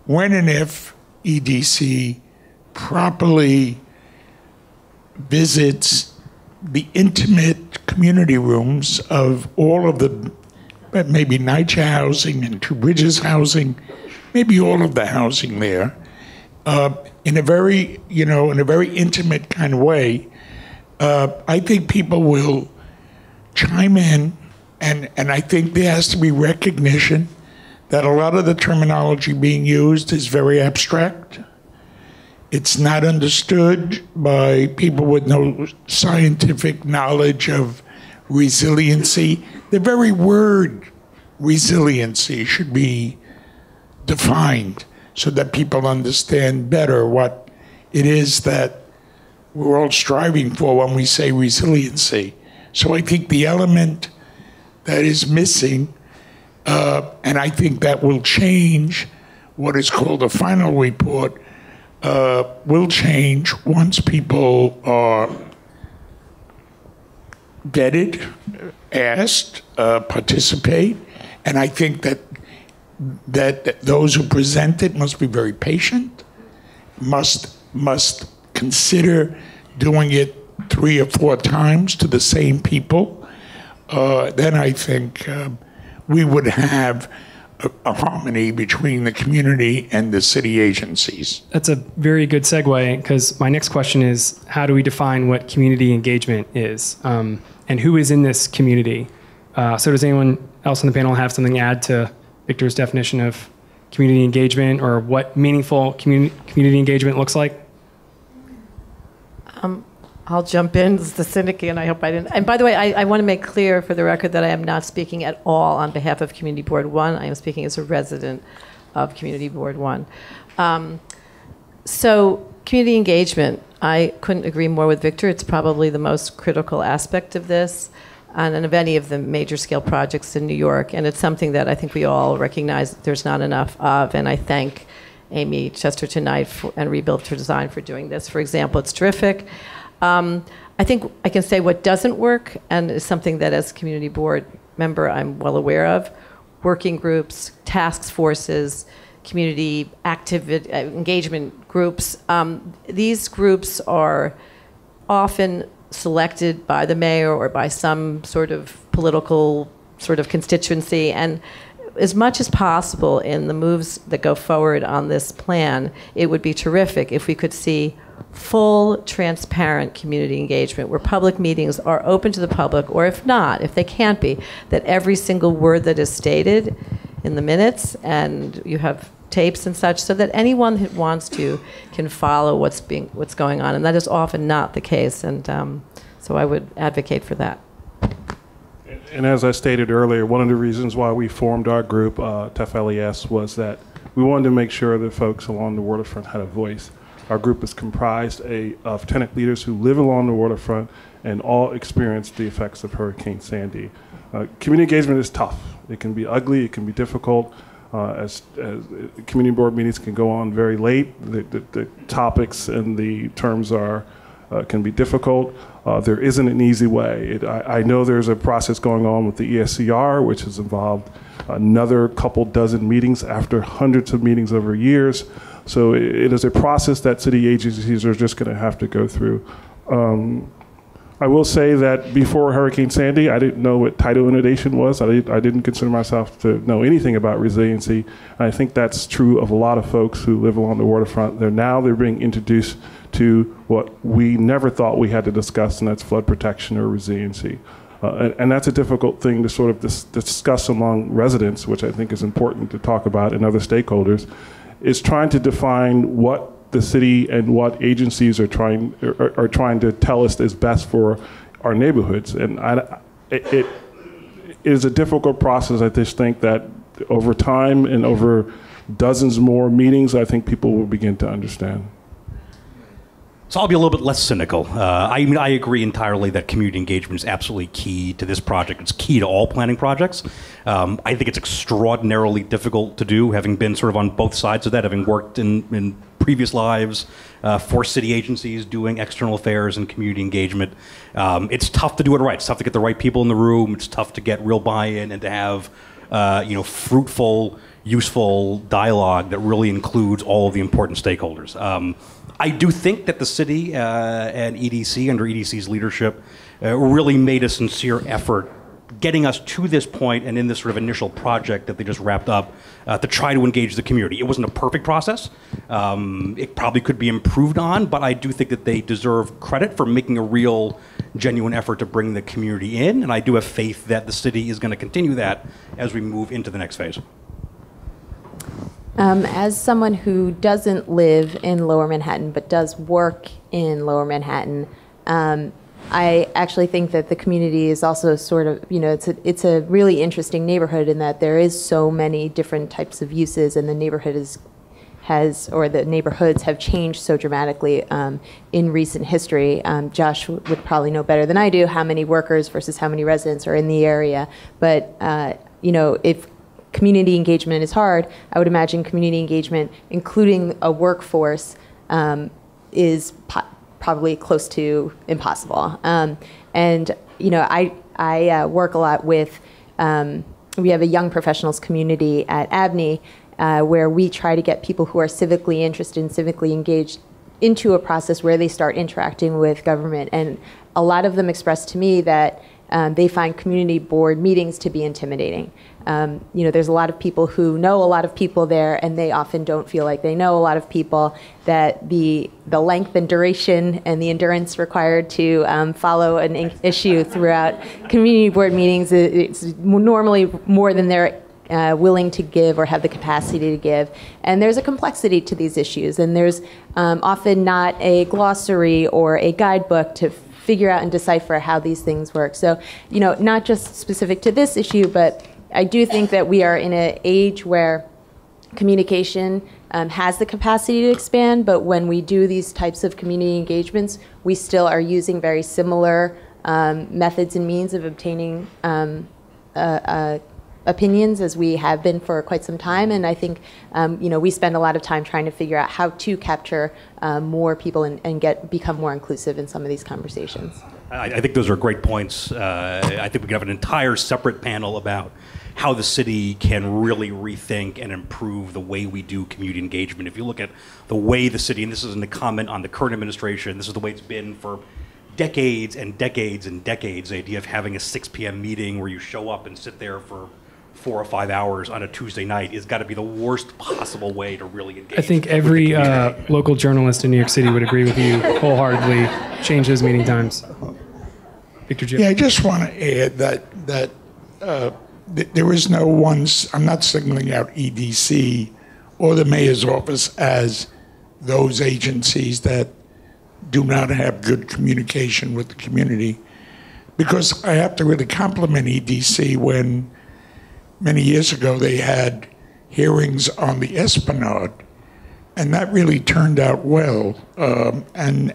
when and if EDC properly visits the intimate community rooms of all of the, maybe NYCHA housing and Two Bridges housing, maybe all of the housing there, in a very, in a very intimate kind of way, I think people will chime in. And I think there has to be recognition that a lot of the terminology being used is very abstract. It's not understood by people with no scientific knowledge of resiliency. The very word resiliency should be defined so that people understand better what it is that we're all striving for when we say resiliency. So I think the element that is missing, and I think that will change what is called a final report, will change once people are vetted, asked, participate, and I think that those who present it must be very patient, must consider doing it 3 or 4 times to the same people. Then I think we would have a harmony between the community and the city agencies. That's a very good segue, because my next question is, how do we define what community engagement is? And who is in this community? So does anyone else on the panel have something to add to Victor's definition of community engagement, or what meaningful community engagement looks like? I'll jump in. This is the cynic, and I hope I didn't. And by the way, I want to make clear for the record that I am not speaking at all on behalf of Community Board 1. I am speaking as a resident of Community Board 1. So community engagement, I couldn't agree more with Victor. It's probably the most critical aspect of this and of any of the major scale projects in New York. And it's something that I think we all recognize that there's not enough of. And I thank Amy Chester tonight and Rebuild for Design for doing this. For example, it's terrific. I think I can say what doesn't work, and is something that as a community board member I'm well aware of: working groups, task forces, community engagement groups. These groups are often selected by the mayor or by some sort of political sort of constituency, and as much as possible in the moves that go forward on this plan, it would be terrific if we could see full, transparent community engagement where public meetings are open to the public, or if not, if they can't be, that every single word that is stated in the minutes, and you have tapes and such, so that anyone who wants to can follow what's going on, and that is often not the case, and so I would advocate for that. And as I stated earlier, one of the reasons why we formed our group, TEF-LES, was that we wanted to make sure that folks along the waterfront had a voice. Our group is comprised of tenant leaders who live along the waterfront and all experienced the effects of Hurricane Sandy. Community engagement is tough. It can be ugly, it can be difficult. As community board meetings can go on very late, the topics and the terms can be difficult. There isn't an easy way. I know there's a process going on with the ESCR, which has involved another couple dozen meetings after hundreds of meetings over years. So it is a process that city agencies are just going to have to go through. I will say that before Hurricane Sandy, I didn't know what tidal inundation was. I didn't consider myself to know anything about resiliency. And I think that's true of a lot of folks who live along the waterfront. They're being introduced to what we never thought we had to discuss, and that's flood protection or resiliency. And that's a difficult thing to sort of discuss among residents, which I think is important to talk about, and other stakeholders, is trying to define what the city and what agencies are trying to tell us is best for our neighborhoods. And it is a difficult process. I just think that over time and over dozens more meetings, I think people will begin to understand. So I'll be a little bit less cynical. I agree entirely that community engagement is absolutely key to this project. It's key to all planning projects. I think it's extraordinarily difficult to do, having been sort of on both sides of that, having worked in previous lives for city agencies doing external affairs and community engagement. It's tough to do it right. It's tough to get the right people in the room. It's tough to get real buy-in and to have fruitful, useful dialogue that really includes all of the important stakeholders. I do think that the city and EDC, under EDC's leadership, really made a sincere effort getting us to this point and in this sort of initial project that they just wrapped up to try to engage the community. It wasn't a perfect process. It probably could be improved on, but I do think that they deserve credit for making a real, genuine effort to bring the community in, and I do have faith that the city is going to continue that as we move into the next phase. As someone who doesn't live in Lower Manhattan but does work in Lower Manhattan, I actually think that the community is also sort of, it's a really interesting neighborhood in that there is so many different types of uses, and the neighborhood the neighborhoods have changed so dramatically in recent history. Josh would probably know better than I do how many workers versus how many residents are in the area. But if community engagement is hard, I would imagine community engagement, including a workforce, is probably close to impossible. I work a lot with, we have a young professionals community at Abney where we try to get people who are civically interested and civically engaged into a process where they start interacting with government. And a lot of them express to me that they find community board meetings to be intimidating. There's a lot of people who know a lot of people there, and they often don't feel like they know a lot of people, that the length and duration and the endurance required to follow an issue throughout community board meetings, it's normally more than they're willing to give or have the capacity to give. And there's a complexity to these issues, and there's often not a glossary or a guidebook to figure out and decipher how these things work. So, not just specific to this issue, but I do think that we are in an age where communication has the capacity to expand, but when we do these types of community engagements, we still are using very similar methods and means of obtaining opinions as we have been for quite some time. And I think, we spend a lot of time trying to figure out how to capture more people and become more inclusive in some of these conversations. I think those are great points. I think we could have an entire separate panel about how the city can really rethink and improve the way we do community engagement. If you look at the way the city, and this isn't a comment on the current administration, this is the way it's been for decades and decades and decades, the idea of having a 6 p.m. meeting where you show up and sit there for 4 or 5 hours on a Tuesday night has got to be the worst possible way to really engage. I think every local journalist in New York City would agree with you wholeheartedly. Change those meeting times. Victor Jim. Yeah, I just want to add that there is no one. I'm not singling out EDC or the mayor's office as those agencies that do not have good communication with the community, because I have to really compliment EDC when many years ago they had hearings on the Esplanade, and that really turned out well, and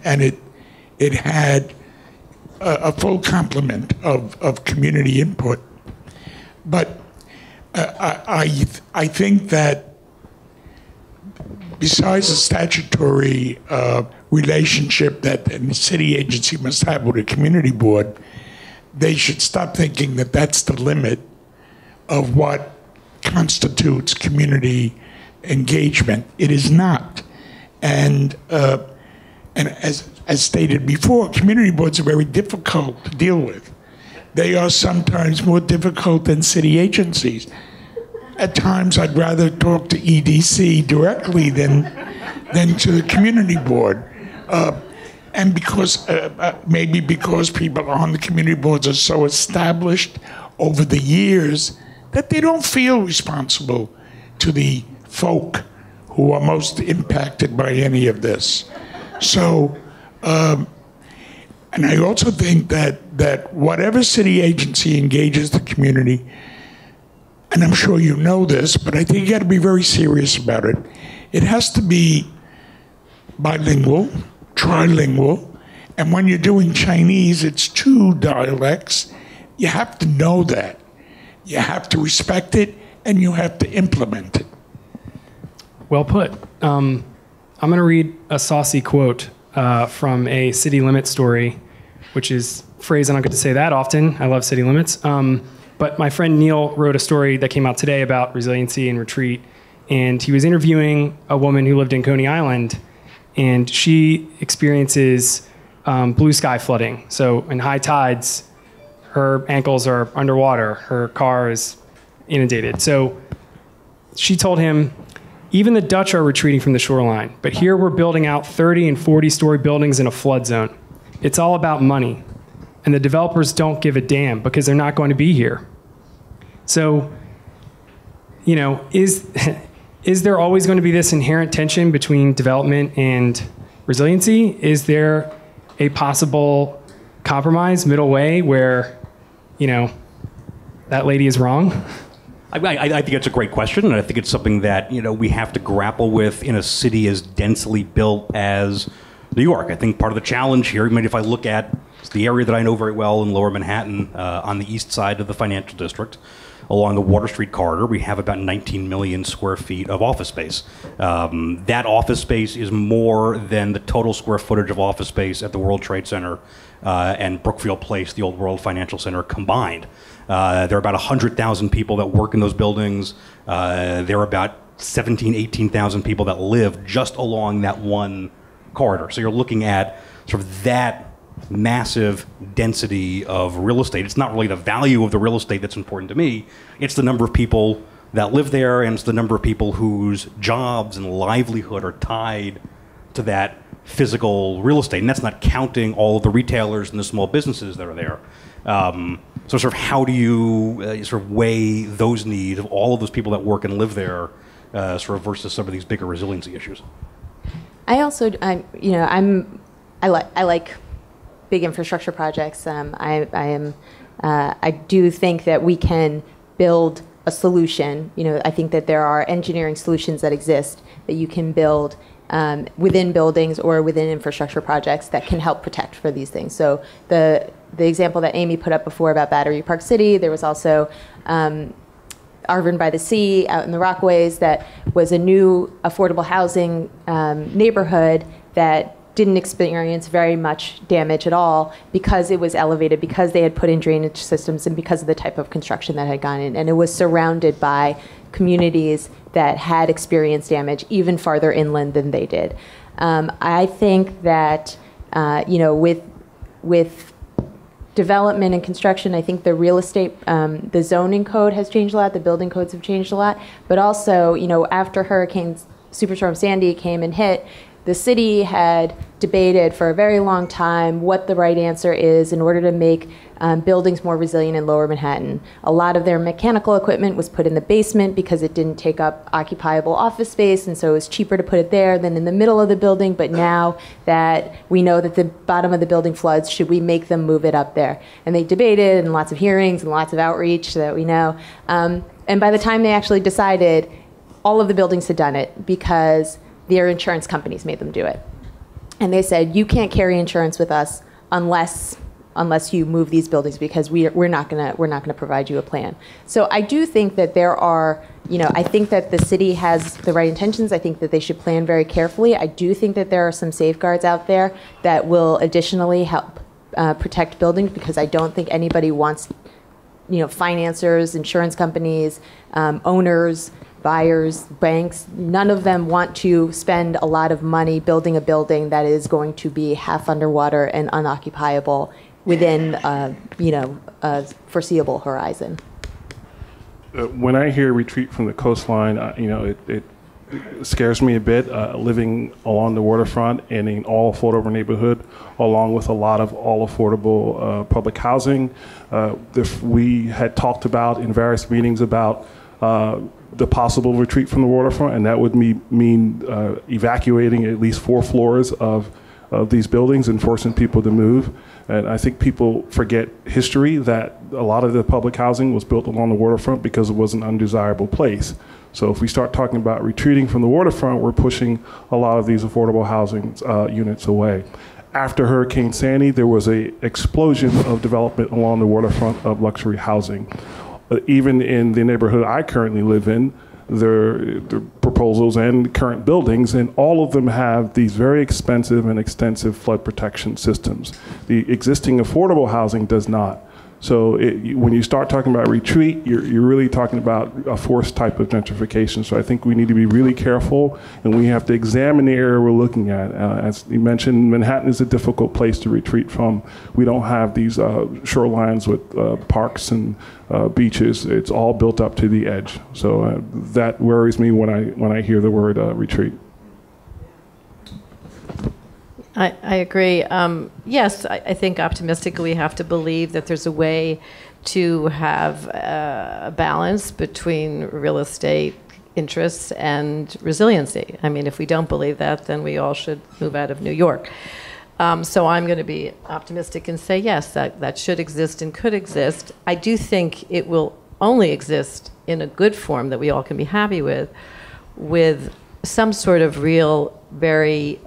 it had a full complement of community input. But I think that besides the statutory relationship that a city agency must have with a community board, they should stop thinking that that's the limit of what constitutes community engagement. It is not. And as stated before, community boards are very difficult to deal with. They are sometimes more difficult than city agencies. At times, I'd rather talk to EDC directly than to the community board. And because maybe because people on the community boards are so established over the years that they don't feel responsible to the folk who are most impacted by any of this. So, and I also think that whatever city agency engages the community, and I'm sure you know this, but I think you got to be very serious about it. It has to be bilingual, trilingual, and when you're doing Chinese, it's 2 dialects. You have to know that. You have to respect it, and you have to implement it. Well put. I'm going to read a saucy quote from a city limits story, which is a phrase I don't get to say that often. I love city limits. But my friend Neil wrote a story that came out today about resiliency and retreat, and he was interviewing a woman who lived in Coney Island, and she experiences blue sky flooding. So in high tides, her ankles are underwater, her car is inundated. So she told him, even the Dutch are retreating from the shoreline, but here we're building out 30 and 40-story buildings in a flood zone. It's all about money, and the developers don't give a damn because they're not going to be here. So, is there always going to be this inherent tension between development and resiliency? Is there a possible compromise, middle way, where, that lady is wrong? I think it's a great question, and I think it's something that we have to grapple with in a city as densely built as New York. I think part of the challenge here, if I look at the area that I know very well in Lower Manhattan, on the east side of the financial district, along the Water Street corridor, we have about 19 million square feet of office space. That office space is more than the total square footage of office space at the World Trade Center and Brookfield Place, the old World Financial Center, combined. There are about 100,000 people that work in those buildings. There are about 17,000, 18,000 people that live just along that one corridor. So you're looking at sort of that massive density of real estate. It's not really the value of the real estate that's important to me. It's the number of people that live there, and it's the number of people whose jobs and livelihood are tied to that physical real estate. And that's not counting all of the retailers and the small businesses that are there. So sort of how do you sort of weigh those needs of all of those people that work and live there sort of versus some of these bigger resiliency issues? I like big infrastructure projects. I do think that we can build a solution. I think that there are engineering solutions that exist that you can build within buildings or within infrastructure projects that can help protect for these things. So the example that Amy put up before about Battery Park City, there was also Arvin by the Sea out in the Rockaways that was a new affordable housing neighborhood that didn't experience very much damage at all because it was elevated, because they had put in drainage systems, and because of the type of construction that had gone in. And it was surrounded by communities that had experienced damage even farther inland than they did. I think that, with development and construction, I think the real estate, the zoning code has changed a lot, the building codes have changed a lot, but also, after Superstorm Sandy came and hit, the city had debated for a very long time what the right answer is in order to make buildings more resilient in Lower Manhattan. A lot of their mechanical equipment was put in the basement because it didn't take up occupiable office space, and so it was cheaper to put it there than in the middle of the building. But now that we know that the bottom of the building floods, should we make them move it up there? And they debated, and lots of hearings and lots of outreach so that we know. And by the time they actually decided, all of the buildings had done it because their insurance companies made them do it. And they said, you can't carry insurance with us unless you move these buildings, because we're not gonna provide you a plan. So I do think that there are, I think that the city has the right intentions. I think that they should plan very carefully. I do think that there are some safeguards out there that will additionally help protect buildings, because I don't think anybody wants, financiers, insurance companies, owners, buyers, banks, none of them want to spend a lot of money building a building that is going to be half underwater and unoccupiable within a foreseeable horizon. When I hear retreat from the coastline, it scares me a bit. Living along the waterfront in an all affordable neighborhood, along with a lot of all affordable public housing. We had talked about in various meetings about the possible retreat from the waterfront, and that would mean evacuating at least 4 floors of these buildings and forcing people to move. And I think people forget history, that a lot of the public housing was built along the waterfront because it was an undesirable place. So if we start talking about retreating from the waterfront, we're pushing a lot of these affordable housing units away. After Hurricane Sandy, there was an explosion of development along the waterfront of luxury housing. Even in the neighborhood I currently live in, there are proposals and current buildings, and all of them have these very expensive and extensive flood protection systems. The existing affordable housing does not. So when you start talking about retreat, you're really talking about a forced type of gentrification. So I think we need to be really careful, and we have to examine the area we're looking at. As you mentioned, Manhattan is a difficult place to retreat from. We don't have these shorelines with parks and beaches. It's all built up to the edge. So that worries me when I hear the word retreat. I agree. Yes, I think optimistically we have to believe that there's a way to have a balance between real estate interests and resiliency. I mean, if we don't believe that, then we all should move out of New York. So I'm going to be optimistic and say, yes, that should exist and could exist. I do think it will only exist in a good form that we all can be happy with some sort of real, very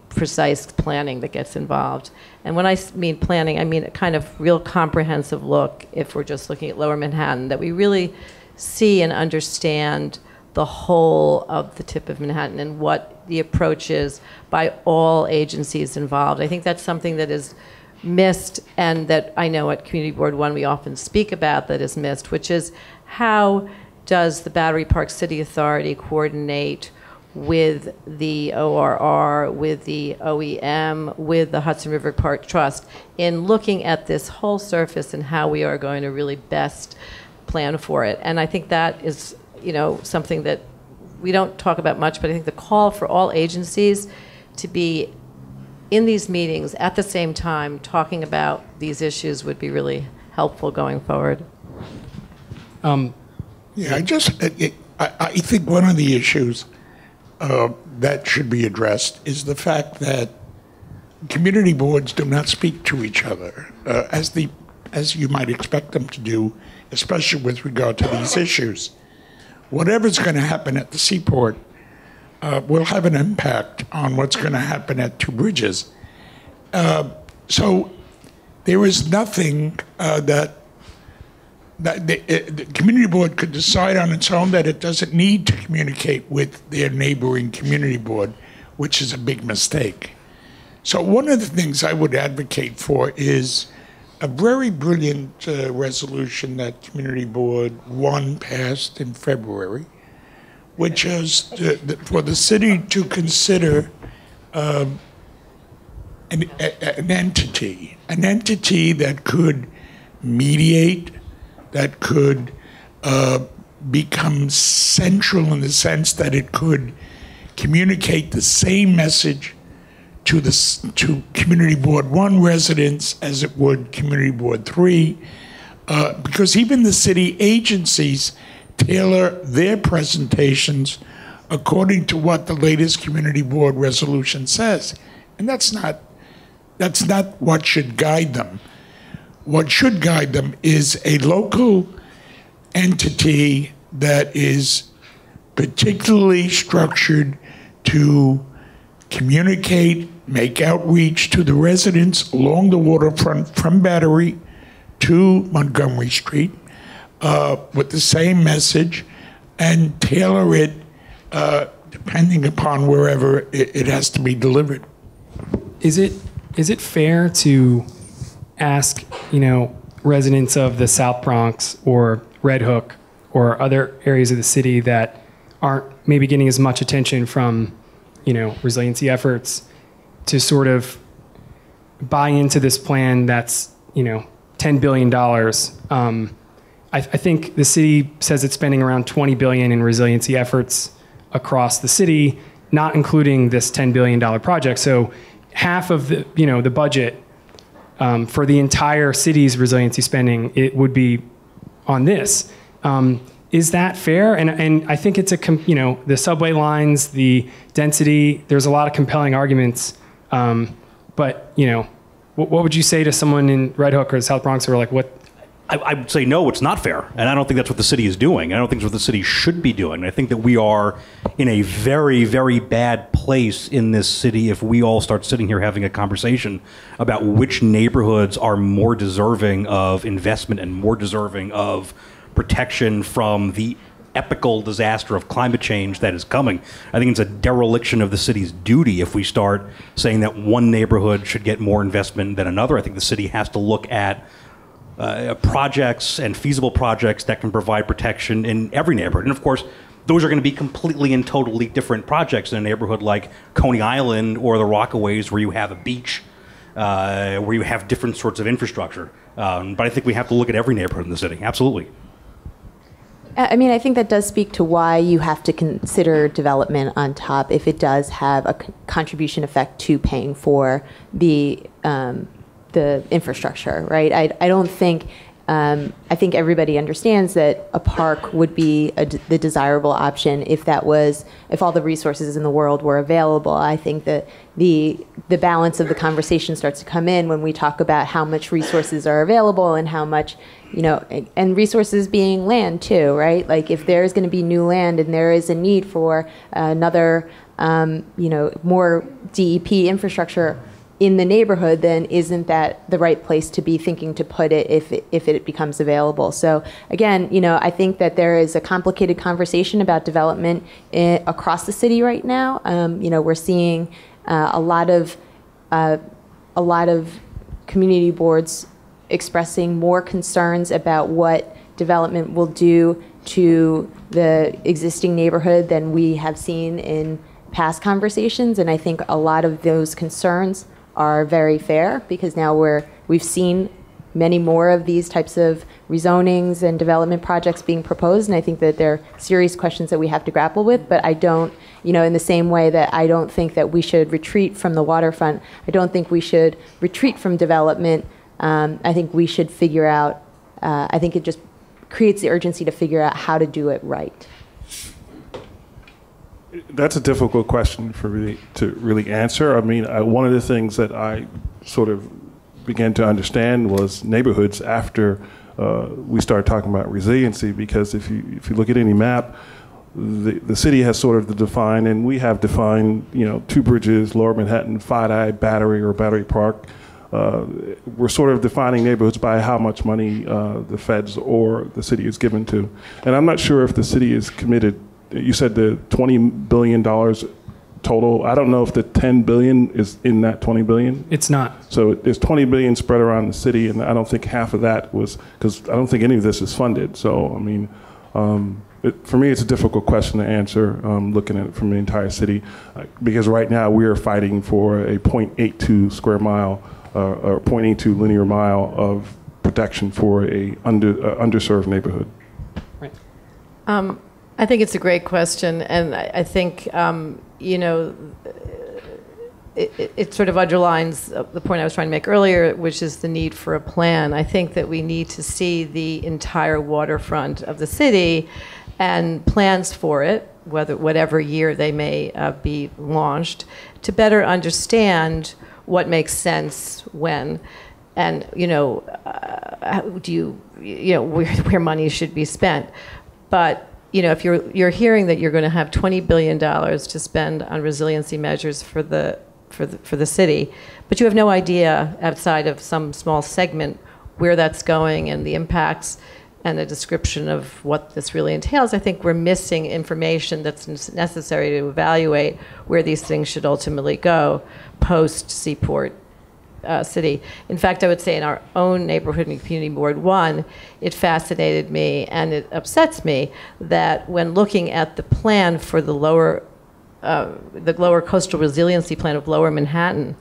precise planning that gets involved. And when I mean planning, I mean a kind of real comprehensive look, if we're just looking at Lower Manhattan, that we really see and understand the whole of the tip of Manhattan and what the approach is by all agencies involved. I think that's something that is missed, and that I know at Community Board 1 we often speak about that is missed, which is how does the Battery Park City Authority coordinate with the ORR, with the OEM, with the Hudson River Park Trust in looking at this whole surface and how we are going to really best plan for it. And I think that is, something that we don't talk about much, but I think the call for all agencies to be in these meetings at the same time talking about these issues would be really helpful going forward. I think one of the issues that should be addressed is the fact that community boards do not speak to each other as you might expect them to do, especially with regard to these issues. Whatever's going to happen at the Seaport will have an impact on what's going to happen at Two Bridges. So there is nothing that the community board could decide on its own that it doesn't need to communicate with their neighboring community board, which is a big mistake. So one of the things I would advocate for is a very brilliant resolution that Community Board 1 passed in February, which is for the city to consider an entity that could mediate, that could become central in the sense that it could communicate the same message to Community Board 1 residents as it would Community Board 3, because even the city agencies tailor their presentations according to what the latest Community Board resolution says. And that's not what should guide them. What should guide them is a local entity that is particularly structured to communicate, make outreach to the residents along the waterfront from Battery to Montgomery Street with the same message, and tailor it depending upon wherever it has to be delivered. Is it fair to ask, residents of the South Bronx or Red Hook or other areas of the city that aren't maybe getting as much attention from resiliency efforts to sort of buy into this plan that's, $10 billion. I think the city says it's spending around $20 billion in resiliency efforts across the city, not including this $10 billion project. So half of the, the budget for the entire city's resiliency spending, it would be on this. Is that fair? And I think it's the subway lines, the density, there's a lot of compelling arguments. But, what would you say to someone in Red Hook or South Bronx who are like, what? I would say, no, it's not fair. And I don't think that's what the city is doing. I don't think it's what the city should be doing. I think that we are in a very, very bad place in this city if we all start sitting here having a conversation about which neighborhoods are more deserving of investment and more deserving of protection from the epical disaster of climate change that is coming. I think it's a dereliction of the city's duty if we start saying that one neighborhood should get more investment than another. I think the city has to look at projects and feasible projects that can provide protection in every neighborhood. And of course, those are going to be completely and totally different projects in a neighborhood like Coney Island or the Rockaways, where you have a beach, where you have different sorts of infrastructure. But I think we have to look at every neighborhood in the city. Absolutely. I mean, I think that does speak to why you have to consider development on top if it does have a contribution effect to paying for the infrastructure, right? I don't think I think everybody understands that a park would be the desirable option if all the resources in the world were available. I think that the balance of the conversation starts to come in when we talk about how much resources are available and how much, and resources being land too, right? Like if there's going to be new land and there is a need for another, more DEP infrastructure in the neighborhood, then isn't that the right place to be thinking to put it if it becomes available? So again, I think that there is a complicated conversation about development across the city right now. We're seeing a lot of community boards expressing more concerns about what development will do to the existing neighborhood than we have seen in past conversations, and I think a lot of those concerns are very fair because now we've seen many more of these types of rezonings and development projects being proposed, and I think that they're serious questions that we have to grapple with. But I don't, in the same way that I don't think that we should retreat from the waterfront, I don't think we should retreat from development. I think we should figure out, I think it just creates the urgency to figure out how to do it right. That's a difficult question for me to really answer. I mean, one of the things that I sort of began to understand was neighborhoods after we started talking about resiliency, because if you look at any map, the city has sort of defined, and we have defined, Two Bridges, Lower Manhattan, Fide-Eye, Battery, or Battery Park. We're sort of defining neighborhoods by how much money the feds or the city is given to. And I'm not sure if the city is committed. You said the $20 billion total. I don't know if the $10 billion is in that $20 billion. It's not. So there's $20 billion spread around the city, and I don't think half of that was, because I don't think any of this is funded. So, I mean, for me, it's a difficult question to answer, looking at it from the entire city, because right now we are fighting for a 0.82 square mile or 0.82 linear mile of protection for a underserved neighborhood. Right. I think it's a great question, and I think, it sort of underlines the point I was trying to make earlier, which is the need for a plan. I think that we need to see the entire waterfront of the city and plans for it, whatever year they may be launched, to better understand what makes sense when, and where money should be spent. But if you're hearing that you're going to have $20 billion to spend on resiliency measures for the city, but you have no idea outside of some small segment where that's going and the impacts and a description of what this really entails, I think we're missing information that's necessary to evaluate where these things should ultimately go post Seaport City. In fact, I would say in our own neighborhood and community board 1, it fascinated me and it upsets me that when looking at the plan for the lower coastal resiliency plan of Lower Manhattan,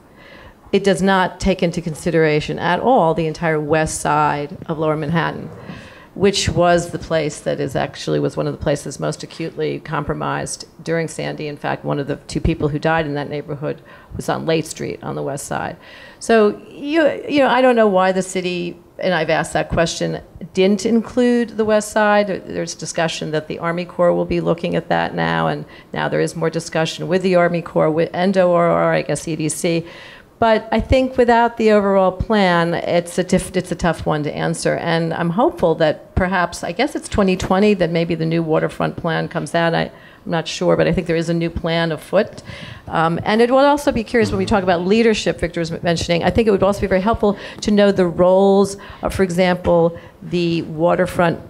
it does not take into consideration at all the entire west side of Lower Manhattan, which was the place that was one of the places most acutely compromised during Sandy. In fact, one of the 2 people who died in that neighborhood was on Lake Street on the west side. So, I don't know why the city, and I've asked that question, didn't include the west side. There's discussion that the Army Corps will be looking at that now, and now there is more discussion with the Army Corps, and ORR, I guess EDC. But I think without the overall plan, it's a tough one to answer. And I'm hopeful that perhaps, I guess it's 2020, that maybe the new waterfront plan comes out. I'm not sure, but I think there is a new plan afoot. And it will also be curious when we talk about leadership, Victor was mentioning, I think it would also be very helpful to know the roles of, for example, the waterfront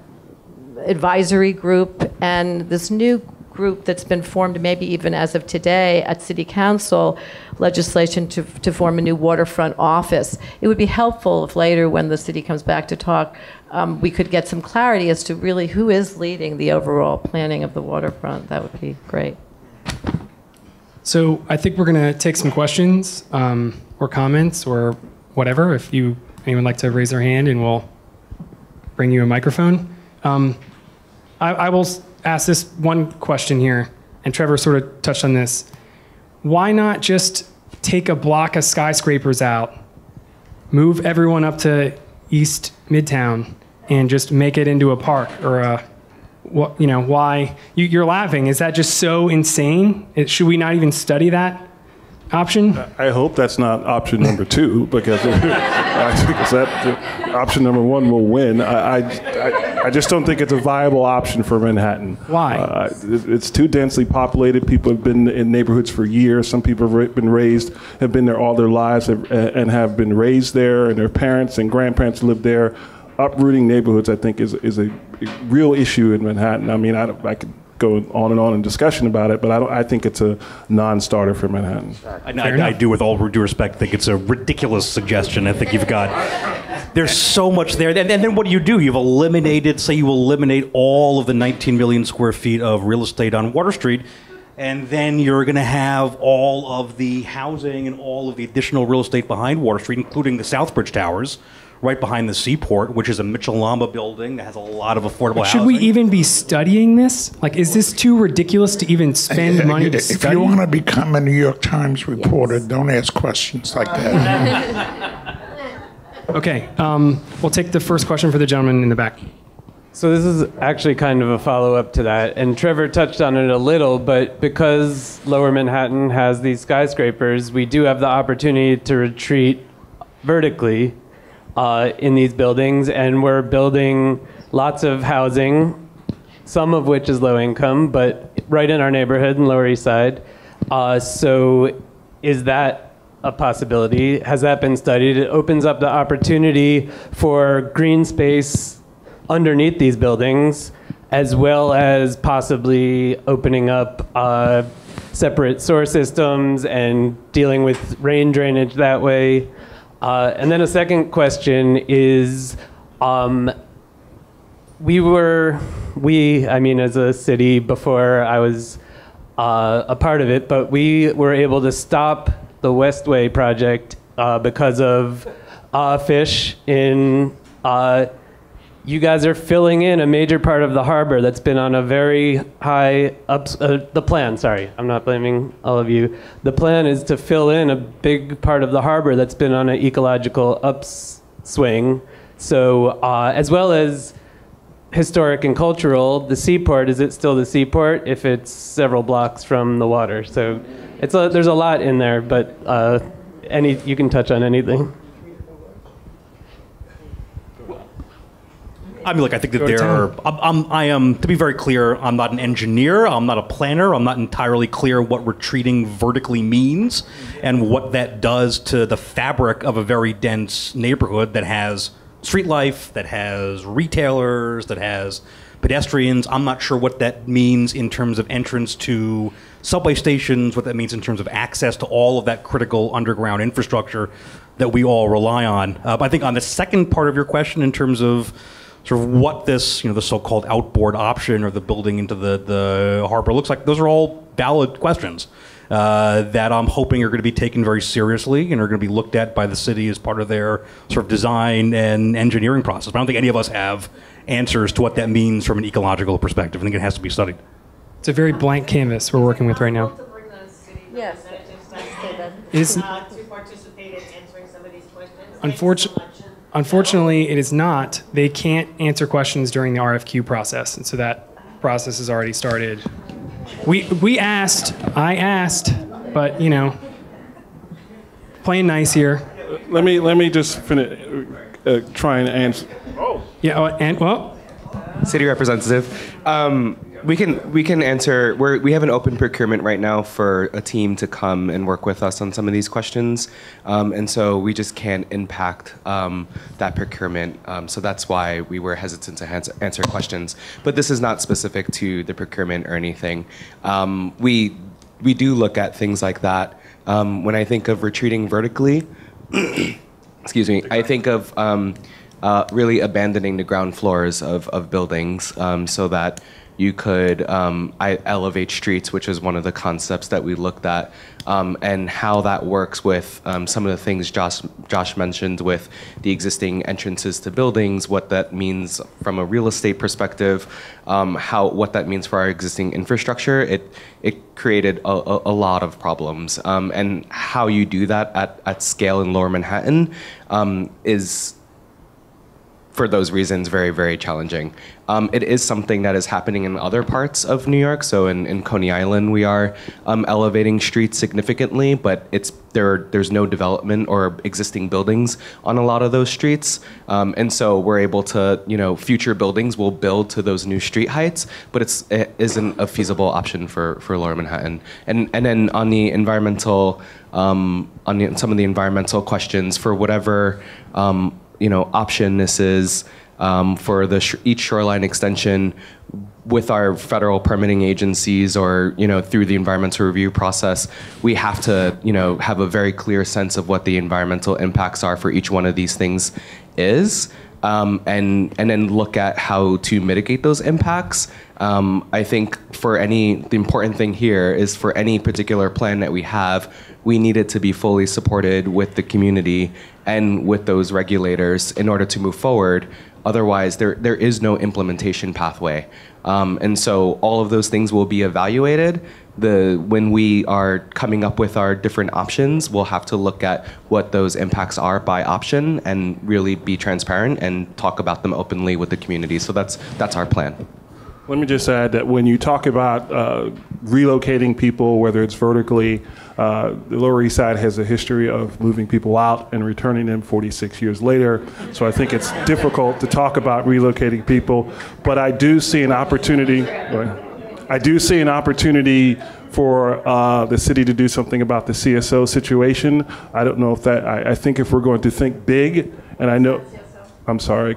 advisory group and this new group that's been formed, maybe even as of today at City Council, legislation to form a new waterfront office. It would be helpful if later, when the city comes back to talk, we could get some clarity as to really who is leading the overall planning of the waterfront. That would be great. So I think we're going to take some questions or comments or whatever. If anyone would like to raise their hand, and we'll bring you a microphone. I will ask this one question here, and Trevor sort of touched on this. Why not just take a block of skyscrapers out, move everyone up to East Midtown, and just make it into a park or a, what, you know, why? You're laughing. Is that just so insane? Should we not even study that option? I hope that's not option number 2, because I think that option number 1 will win. I just don't think it's a viable option for Manhattan. Why? It's too densely populated. People have been in neighborhoods for years. Some people have been there all their lives and have been raised there, and their parents and grandparents live there. Uprooting neighborhoods, I think, is a real issue in Manhattan. I mean, I could go on and on in discussion about it, but I think it's a non-starter for Manhattan. I do, with all due respect, think it's a ridiculous suggestion. I think there's so much there. And then what do? You eliminate all of the 19 million square feet of real estate on Water Street, and then you're going to have all of the housing and all of the additional real estate behind Water Street, including the Southbridge Towers, right behind the Seaport, which is a Mitchell-Lama building that has a lot of affordable housing. Should we even be studying this? Like, is this too ridiculous to even spend money to study? If you want to become a New York Times reporter, don't ask questions like that. Okay, we'll take the first question for the gentleman in the back. So this is actually kind of a follow-up to that, and Trevor touched on it a little, but because Lower Manhattan has these skyscrapers, we do have the opportunity to retreat vertically in these buildings, and we're building lots of housing, some of which is low income, but right in our neighborhood in Lower East Side. So is that a possibility? Has that been studied? It opens up the opportunity for green space underneath these buildings, as well as possibly opening up separate sewer systems and dealing with rain drainage that way. And then a second question is, I mean, as a city before I was a part of it, but we were able to stop the Westway project because of fish in, you guys are filling in a major part of the harbor that's been on a very high the plan, sorry, I'm not blaming all of you. The plan is to fill in a big part of the harbor that's been on an ecological upswing. So as well as historic and cultural, the Seaport, is it still the Seaport if it's several blocks from the water? So there's a lot in there, but you can touch on anything. I mean, look, I think that I am, to be very clear, I'm not an engineer, I'm not a planner, I'm not entirely clear what retreating vertically means and what that does to the fabric of a very dense neighborhood that has street life, that has retailers, that has pedestrians. I'm not sure what that means in terms of entrance to subway stations, what that means in terms of access to all of that critical underground infrastructure that we all rely on. But I think on the second part of your question, in terms of sort of what this, the so-called outboard option or the building into the harbor looks like, those are all valid questions that I'm hoping are going to be taken very seriously and are going to be looked at by the city as part of their sort of design and engineering process. But I don't think any of us have answers to what that means from an ecological perspective. I think it has to be studied. It's a very blank canvas we're working with right now. Yes. To participate in answering some of these questions. Unfortunately, it is not. They can't answer questions during the RFQ process, and so that process has already started. I asked, but playing nice here. Let me just finish, try and answer. Oh. Yeah, City representative. We can answer. We have an open procurement right now for a team to come and work with us on some of these questions, and so we just can't impact that procurement. So that's why we were hesitant to answer questions. But this is not specific to the procurement or anything. We do look at things like that. When I think of retreating vertically, excuse me, I think of really abandoning the ground floors of buildings so that you could elevate streets, which is one of the concepts that we looked at, and how that works with some of the things Josh mentioned with the existing entrances to buildings, what that means from a real estate perspective, what that means for our existing infrastructure. It created a lot of problems, and how you do that at scale in Lower Manhattan is for those reasons, very, very challenging. It is something that is happening in other parts of New York. So in Coney Island, we are elevating streets significantly, but there's no development or existing buildings on a lot of those streets. And so we're able to, future buildings will build to those new street heights, but it isn't a feasible option for Lower Manhattan. And then on the environmental, some of the environmental questions for whatever, option this is, for each shoreline extension with our federal permitting agencies or, through the environmental review process, we have to, have a very clear sense of what the environmental impacts are for each one of these things is, and then look at how to mitigate those impacts. I think the important thing here is for any particular plan that we have, we need it to be fully supported with the community and with those regulators in order to move forward. Otherwise, there is no implementation pathway. And so all of those things will be evaluated. When we are coming up with our different options, we'll have to look at what those impacts are by option and really be transparent and talk about them openly with the community. So that's our plan. Let me just add that when you talk about relocating people, whether it's vertically, the Lower East Side has a history of moving people out and returning them 46 years later. So I think it's difficult to talk about relocating people. But I do see an opportunity. For the city to do something about the CSO situation. I don't know if I think if we're going to think big, and I know.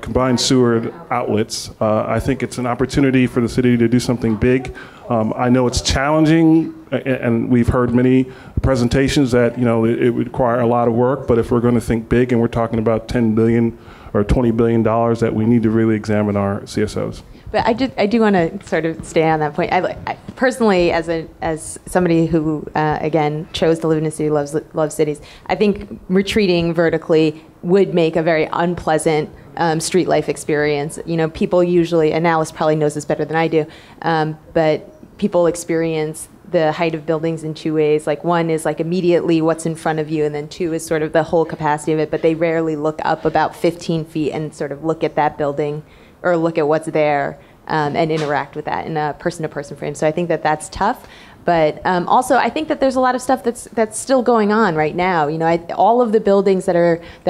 Combined sewer outlets. I think it's an opportunity for the city to do something big. I know it's challenging, and we've heard many presentations that it would require a lot of work, but if we're going to think big and we're talking about $10 billion or $20 billion, that we need to really examine our CSOs. But I do want to sort of stay on that point. I personally, as somebody who again chose to live in a city, loves cities, I think retreating vertically would make a very unpleasant street life experience. People usually, and Alice probably knows this better than I do, but people experience the height of buildings in two ways. Like one is like immediately what's in front of you, and then two is sort of the whole capacity of it, but they rarely look up about 15 feet and sort of look at that building or look at what's there and interact with that in a person-to-person frame. So I think that that's tough. But also, I think that there's a lot of stuff that's still going on right now. All of the buildings that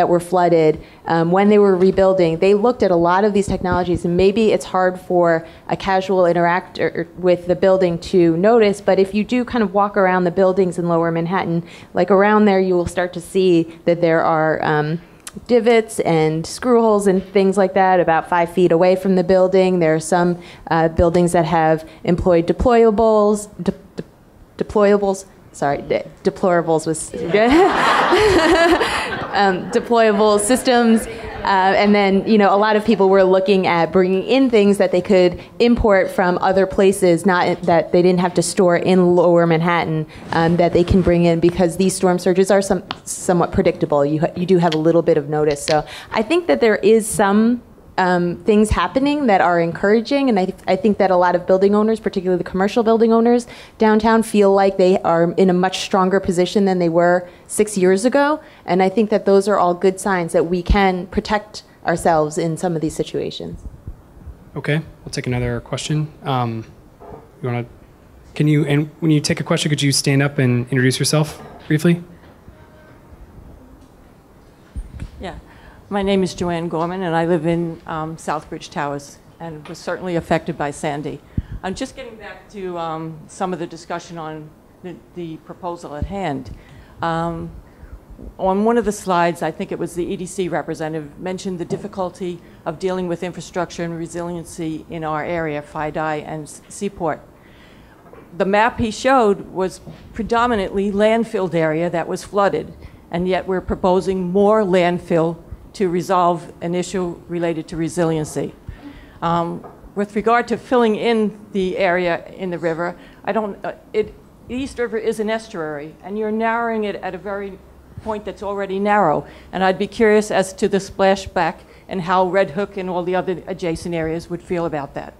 were flooded when they were rebuilding, they looked at a lot of these technologies, and maybe it's hard for a casual interactor with the building to notice. But if you do kind of walk around the buildings in Lower Manhattan, like around there, you will start to see that there are divots and screw holes and things like that about 5 feet away from the building. There are some buildings that have employed deployables. Deplorables was deployable systems. And then, a lot of people were looking at bringing in things that they could import from other places, not that they didn't have to store in Lower Manhattan, that they can bring in because these storm surges are somewhat predictable. You do have a little bit of notice. So I think that there is some things happening that are encouraging, and I think that a lot of building owners, particularly the commercial building owners downtown, feel like they are in a much stronger position than they were 6 years ago, and I think that those are all good signs that we can protect ourselves in some of these situations. Okay, we'll take another question. And when you take a question, could you stand up and introduce yourself briefly? Yeah. My name is Joanne Gorman, and I live in Southbridge Towers, and was certainly affected by Sandy. I'm just getting back to some of the discussion on the proposal at hand. On one of the slides, I think it was the EDC representative, mentioned the difficulty of dealing with infrastructure and resiliency in our area, FIDI and Seaport. The map he showed was predominantly landfilled area that was flooded, and yet we're proposing more landfill to resolve an issue related to resiliency. With regard to filling in the area in the river, East River is an estuary, and you're narrowing it at a very point that's already narrow. And I'd be curious as to the splashback and how Red Hook and all the other adjacent areas would feel about that.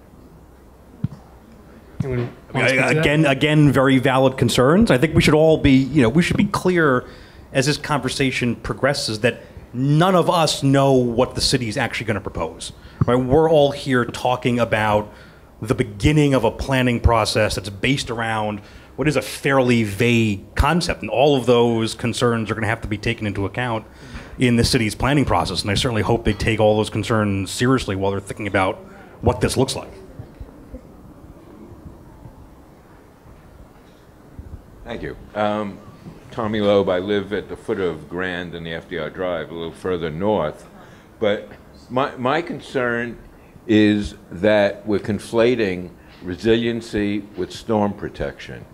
Again, very valid concerns. I think we should all be, we should be clear as this conversation progresses that none of us know what the city is actually going to propose. Right? We're all here talking about the beginning of a planning process that's based around what is a fairly vague concept. And all of those concerns are going to have to be taken into account in the city's planning process. And I certainly hope they take all those concerns seriously while they're thinking about what this looks like. Thank you. Tommy Loeb, I live at the foot of Grand and the FDR Drive, a little further north. But my concern is that we're conflating resiliency with storm protection,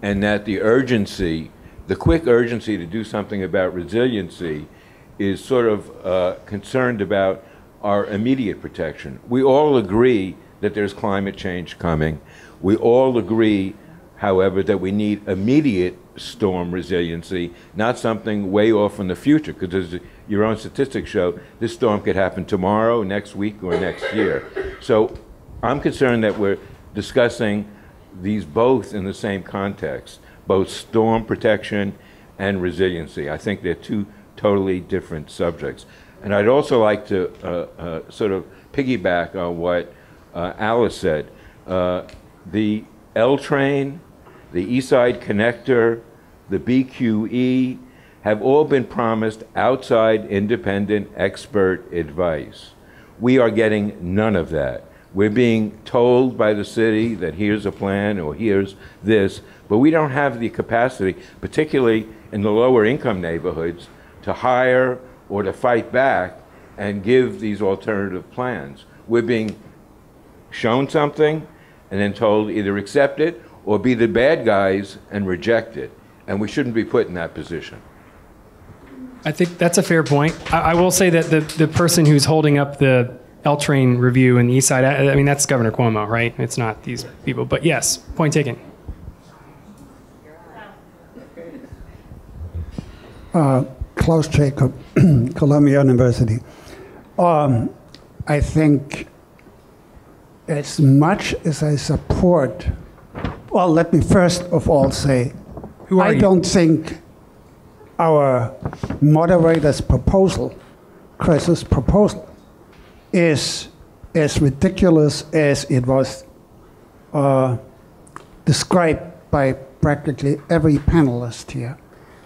and that the urgency, the quick urgency to do something about resiliency is sort of concerned about our immediate protection. We all agree that there's climate change coming. We all agree, however, that we need immediate storm resiliency, not something way off in the future, because as your own statistics show, this storm could happen tomorrow, next week, or next year. So I'm concerned that we're discussing these both in the same context, both storm protection and resiliency. I think they're two totally different subjects. And I'd also like to sort of piggyback on what Alice said. The L train, the East Side Connector, the BQE have all been promised outside independent expert advice. We are getting none of that. We're being told by the city that here's a plan or here's this, but we don't have the capacity, particularly in the lower income neighborhoods, to hire or to fight back and give these alternative plans. We're being shown something and then told either accept it or be the bad guys and reject it. And we shouldn't be put in that position. I think that's a fair point. I will say that the person who's holding up the L-Train review in the East Side, I mean, that's Governor Cuomo, right? It's not these people. But yes, point taken. Klaus Jacob, Columbia University. I think as much as I support, well, let me first of all say, I don't think our moderator's proposal, Chris's proposal, is as ridiculous as it was described by practically every panelist here.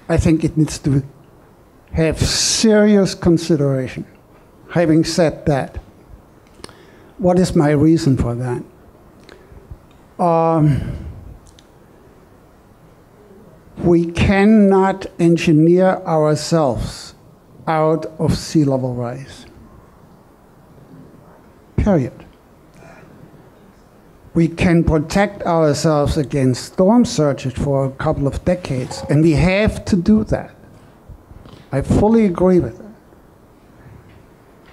I think it needs to have serious consideration. Having said that, what is my reason for that? We cannot engineer ourselves out of sea level rise. Period. We can protect ourselves against storm surges for a couple of decades, and we have to do that. I fully agree with that.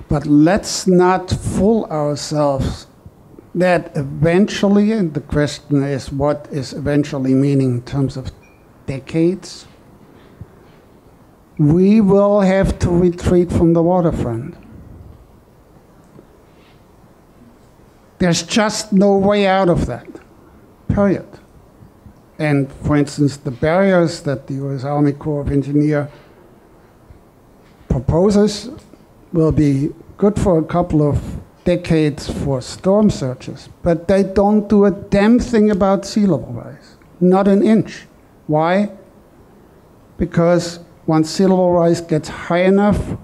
But let's not fool ourselves that eventually, and the question is what is eventually meaning in terms of decades, we will have to retreat from the waterfront. There's just no way out of that, period. And for instance, the barriers that the U.S. Army Corps of Engineers proposes will be good for a couple of decades for storm surges, but they don't do a damn thing about sea level rise, not an inch. Why? Because once sea level rise gets high enough,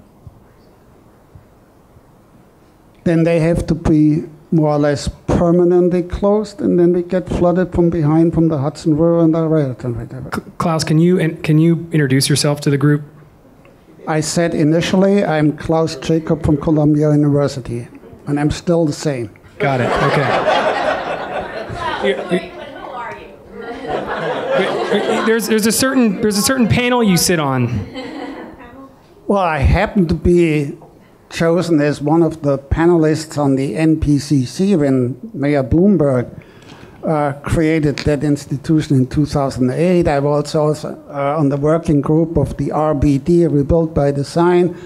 then they have to be more or less permanently closed, and then we get flooded from behind from the Hudson River and the Raritan River. Klaus, can you introduce yourself to the group? I said initially, I'm Klaus Jacob from Columbia University, and I'm still the same. Got it. Okay. There's a certain panel you sit on. Well, I happen to be chosen as one of the panelists on the NPCC when Mayor Bloomberg created that institution in 2008. I was also on the working group of the RBD, Rebuild by Design,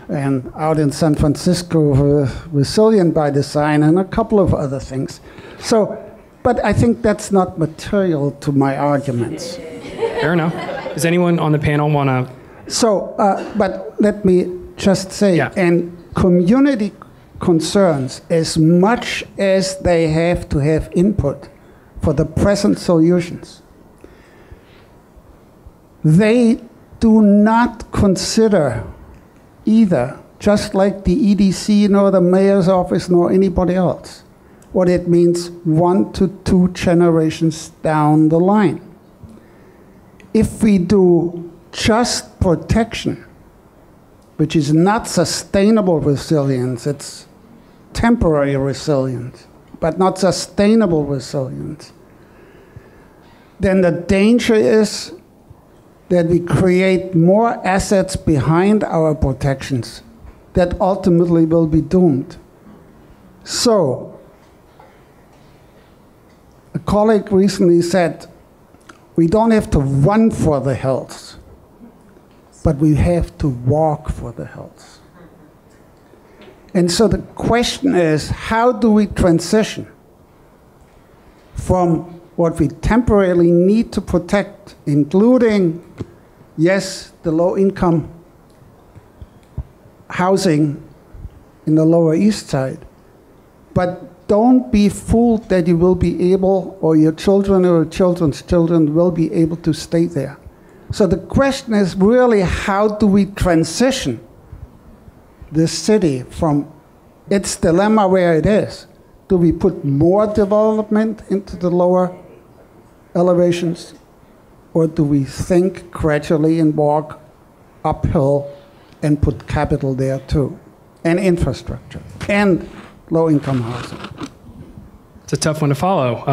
and out in San Francisco, Resilient by Design, and a couple of other things. So, but I think that's not material to my arguments. Fair enough. Does anyone on the panel want to? So, but let me just say, Yeah. and community concerns, as much as they have to have input for the present solutions, they do not consider either, just like the EDC nor the mayor's office nor anybody else, what it means 1 to 2 generations down the line. If we do just protection, which is not sustainable resilience, it's temporary resilience, but not sustainable resilience, then the danger is that we create more assets behind our protections that ultimately will be doomed. So, a colleague recently said, we don't have to run for the hills, but we have to walk for the hills. And so the question is, how do we transition from what we temporarily need to protect, including, yes, the low-income housing in the Lower East Side, but don't be fooled that you will be able, or your children or your children's children will be able to stay there. So the question is really, how do we transition the city from its dilemma where it is? Do we put more development into the lower elevations, or do we think gradually and walk uphill and put capital there too, and infrastructure, and low-income housing? It's a tough one to follow.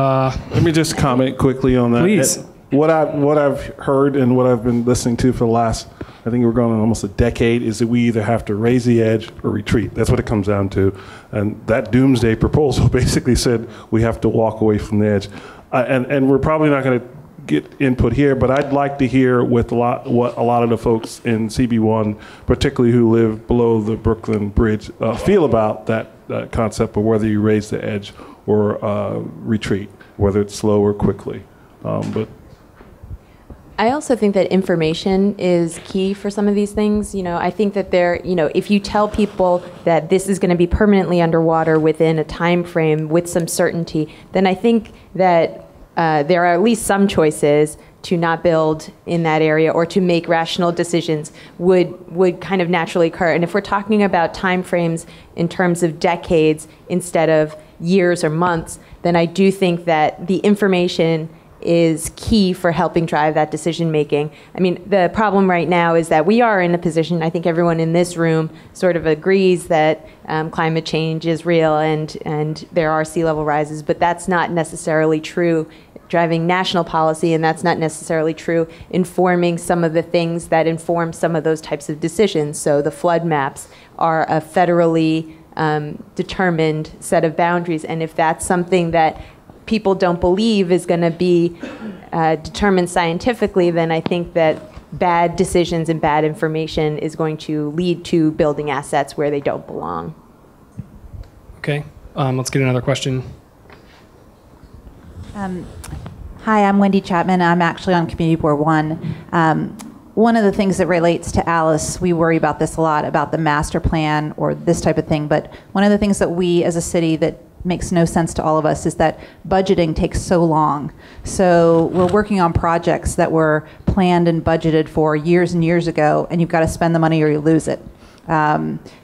Let me just comment quickly on that. Please. What I've heard and what I've been listening to for the last, I think we're going on almost a decade, is that we either have to raise the edge or retreat. That's what it comes down to. And that doomsday proposal basically said we have to walk away from the edge. And we're probably not going to get input here, but I'd like to hear what a lot of the folks in CB1, particularly who live below the Brooklyn Bridge, feel about that concept of whether you raise the edge or retreat, whether it's slow or quickly. But I also think that information is key for some of these things. You know, I think that if you tell people that this is going to be permanently underwater within a time frame with some certainty, then I think that there are at least some choices to not build in that area or to make rational decisions would kind of naturally occur. And if we're talking about time frames in terms of decades instead of years or months, then I do think that the information is key for helping drive that decision making. I mean, the problem right now is that we are in a position, I think everyone in this room sort of agrees that climate change is real and there are sea level rises, but that's not necessarily true driving national policy, and that's not necessarily true informing some of the things that inform some of those types of decisions. So the flood maps are a federally determined set of boundaries, and if that's something that people don't believe is going to be determined scientifically, then I think that bad decisions and bad information is going to lead to building assets where they don't belong. Okay, let's get another question. Hi, I'm Wendy Chapman. I'm actually on Community Board 1. One of the things that relates to Alice, we worry about this a lot, about the master plan or this type of thing, but one of the things that we as a city that makes no sense to all of us is that budgeting takes so long. So we're working on projects that were planned and budgeted for years and years ago, and you've got to spend the money or you lose it.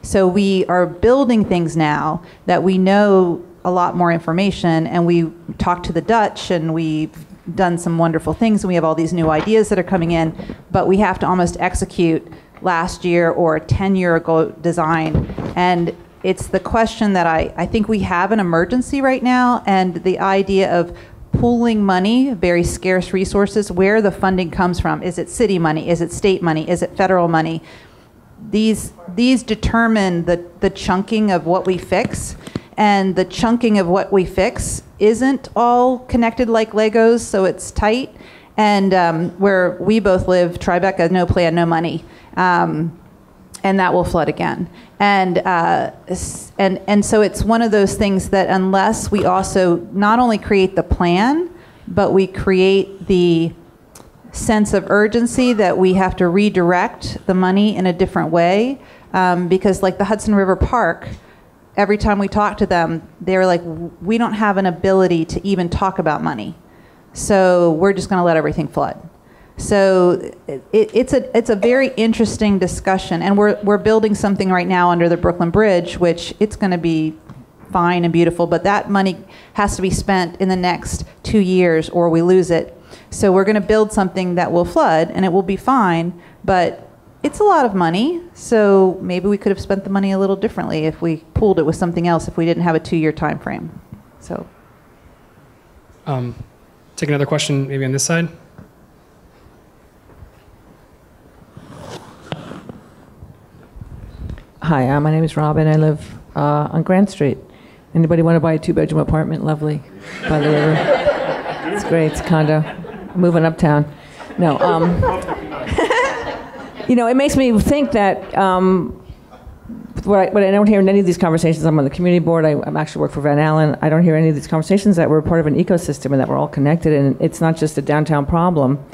So we are building things now that we know a lot more information, and we talked to the Dutch, and we've done some wonderful things, and we have all these new ideas that are coming in, but we have to almost execute last year or 10-year ago design. And it's the question that I think we have an emergency right now, and the idea of pooling money, very scarce resources, where the funding comes from. Is it city money? Is it state money? Is it federal money? These determine the chunking of what we fix, and the chunking of what we fix isn't all connected like Legos, so it's tight. And where we both live, Tribeca, no plan, no money. And that will flood again. And so it's one of those things that unless we also not only create the plan, but we create the sense of urgency that we have to redirect the money in a different way, Because like the Hudson River Park, every time we talk to them, they're like, we don't have an ability to even talk about money. So we're just going to let everything flood. So it's a very interesting discussion. And we're building something right now under the Brooklyn Bridge, which it's going to be fine and beautiful, but that money has to be spent in the next 2 years or we lose it. So we're going to build something that will flood and it will be fine, but it's a lot of money. So maybe we could have spent the money a little differently if we pooled it with something else, if we didn't have a 2-year time frame. So take another question maybe on this side. Hi, my name is Robin. I live on Grant Street. Anybody want to buy a 2-bedroom apartment? Lovely, by the river. It's great. It's a condo. Moving uptown. No. It makes me think that what I don't hear in any of these conversations. I'm on the community board. I'm actually work for Van Allen. I don't hear any of these conversations that we're part of an ecosystem and that we're all connected. And it's not just a downtown problem.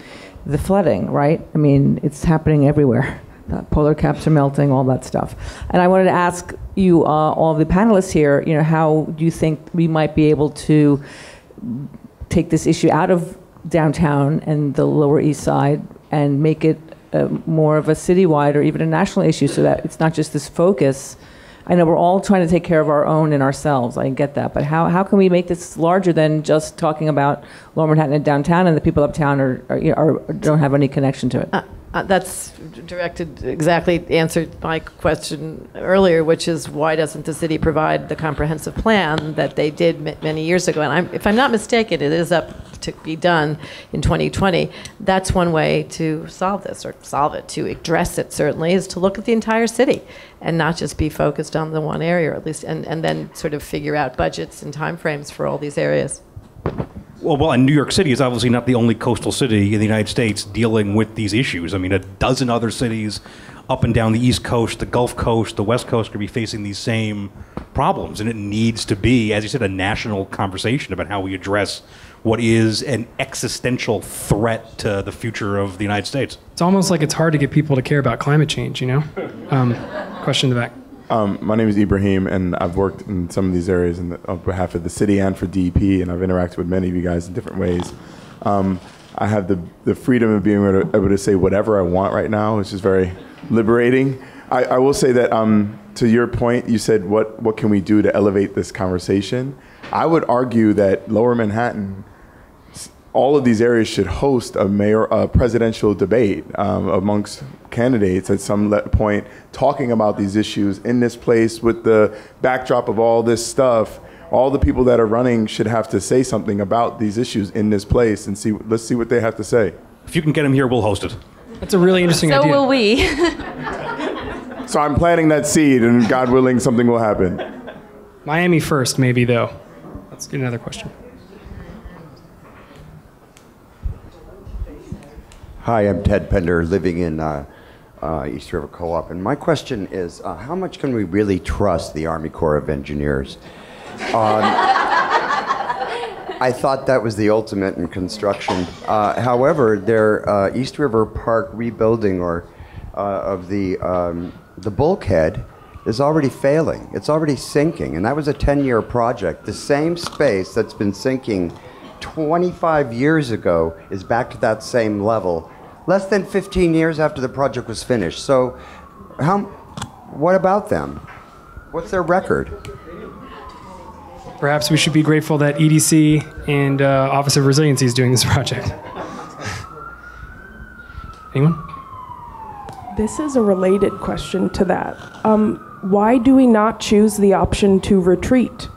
The flooding, right? I mean, it's happening everywhere. The polar caps are melting, all that stuff. And I wanted to ask you, all of the panelists here, how do you think we might be able to take this issue out of downtown and the Lower East Side and make it more of a citywide or even a national issue so that it's not just this focus. I know we're all trying to take care of our own and ourselves. I get that. But how can we make this larger than just talking about Lower Manhattan and downtown and the people uptown don't have any connection to it? That's answered my question earlier, which is why doesn't the city provide the comprehensive plan that they did many years ago? And if I'm not mistaken, it is up to be done in 2020. That's one way to solve this, or solve it, to address it certainly, is to look at the entire city and not just be focused on the one area, or at least, and then sort of figure out budgets and timeframes for all these areas. Well, and New York City is obviously not the only coastal city in the United States dealing with these issues. I mean, a dozen other cities up and down the East Coast, the Gulf Coast, the West Coast could be facing these same problems. And it needs to be, as you said, a national conversation about how we address what is an existential threat to the future of the United States. It's almost like it's hard to get people to care about climate change, Question in the back. My name is Ibrahim, and I've worked in some of these areas on behalf of the city and for DEP, and I've interacted with many of you guys in different ways. I have the freedom of being able to say whatever I want right now, which is very liberating. I will say that to your point, you said, what can we do to elevate this conversation? I would argue that Lower Manhattan, all of these areas should host a presidential debate amongst candidates at some point, talking about these issues in this place with the backdrop of all this stuff. All the people that are running should have to say something about these issues in this place, and let's see what they have to say. If you can get them here, we'll host it. That's a really interesting idea. So will we. So I'm planting that seed, and God willing, something will happen. Miami first, maybe, though. Let's get another question. Hi, I'm Ted Pender, living in East River Co-op, and my question is, how much can we really trust the Army Corps of Engineers? I thought that was the ultimate in construction. However, their East River Park rebuilding of the bulkhead is already failing. It's already sinking, and that was a 10-year project. The same space that's been sinking 25 years ago is back to that same level, less than 15 years after the project was finished. So what about them? What's their record? Perhaps we should be grateful that EDC and Office of Resiliency is doing this project. Anyone? This is a related question to that. Why do we not choose the option to retreat?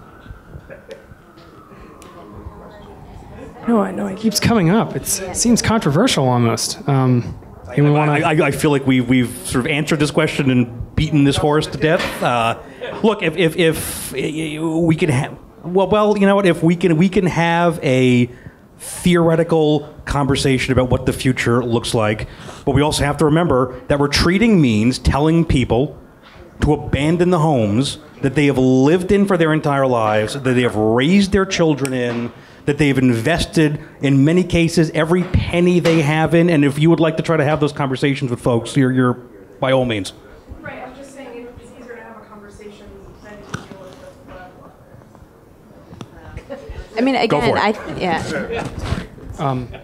No, I know. It keeps coming up. It seems controversial almost. I feel like we've sort of answered this question and beaten this horse to death. Look, if we can have, well, you know what? If we can have a theoretical conversation about what the future looks like, but we also have to remember that retreating means telling people to abandon the homes that they have lived in for their entire lives, that they have raised their children in, that they've invested, in many cases, every penny they have in. And if you would like to try to have those conversations with folks, you're by all means. Right, I'm just saying I mean, Go for again, it. yeah.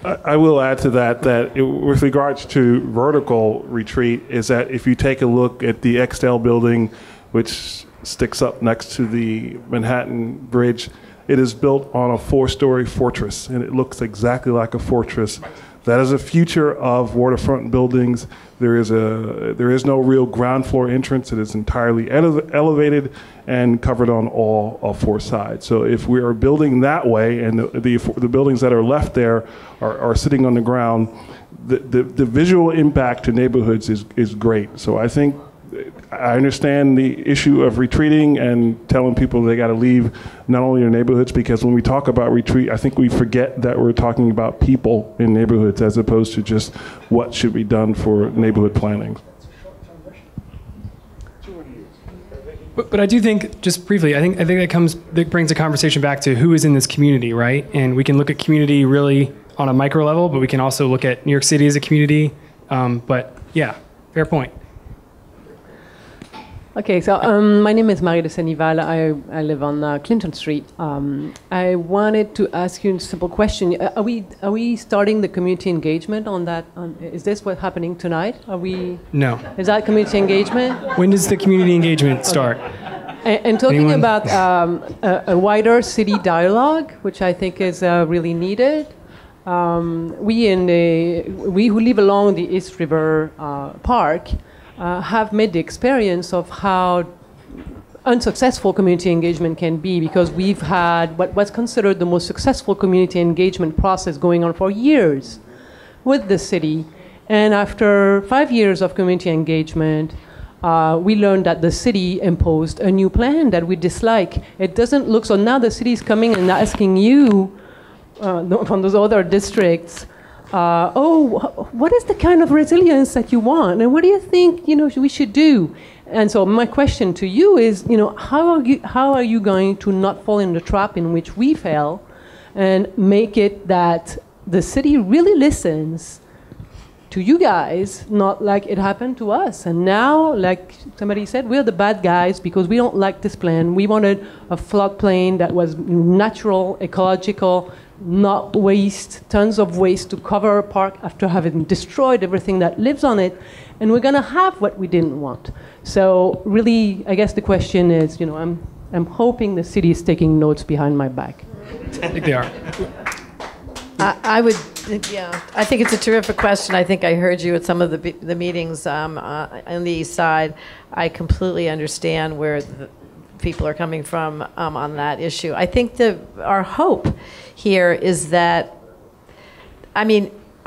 I will add to that with regards to vertical retreat, is that if you take a look at the Extel building, which sticks up next to the Manhattan Bridge, it is built on a 4-story fortress, and it looks exactly like a fortress. That is a future of waterfront buildings. There is no real ground floor entrance. It is entirely elevated and covered on all 4 sides. So if we are building that way, and the buildings that are left there are sitting on the ground, the visual impact to neighborhoods is great. So I think I understand the issue of retreating and telling people they got to leave not only their neighborhoods, because when we talk about retreat, I think we forget that we're talking about people in neighborhoods as opposed to just what should be done for neighborhood planning. But I do think, just briefly, I think that brings the conversation back to who is in this community, right? And we can look at community really on a micro level, but we can also look at New York City as a community. But yeah, fair point. Okay, so my name is Marie de Senival. I live on Clinton Street. I wanted to ask you a simple question. Are we starting the community engagement on that? Is this what's happening tonight? No. Is that community engagement? When does the community engagement start? And talking Anyone? about a wider city dialogue, which I think is really needed. We who live along the East River Park have made the experience of how unsuccessful community engagement can be, because we've had what was considered the most successful community engagement process going on for years with the city. And after 5 years of community engagement, we learned that the city imposed a new plan that we dislike. It doesn't look, so now the city is coming and asking you from those other districts, what is the kind of resilience that you want, and what do you think we should do? And so my question to you is, how are you going to not fall in the trap in which we fell, and make it that the city really listens to you guys, not like it happened to us? And now, like somebody said, we're the bad guys because we don't like this plan. We wanted a floodplain that was natural, ecological, not waste, tons of waste to cover a park after having destroyed everything that lives on it. And we're going to have what we didn't want. So really, I guess the question is, I'm hoping the city is taking notes behind my back. I think they are. I think it's a terrific question. I think I heard you at some of the meetings on the East Side. I completely understand where the people are coming from on that issue. I think our hope here is that,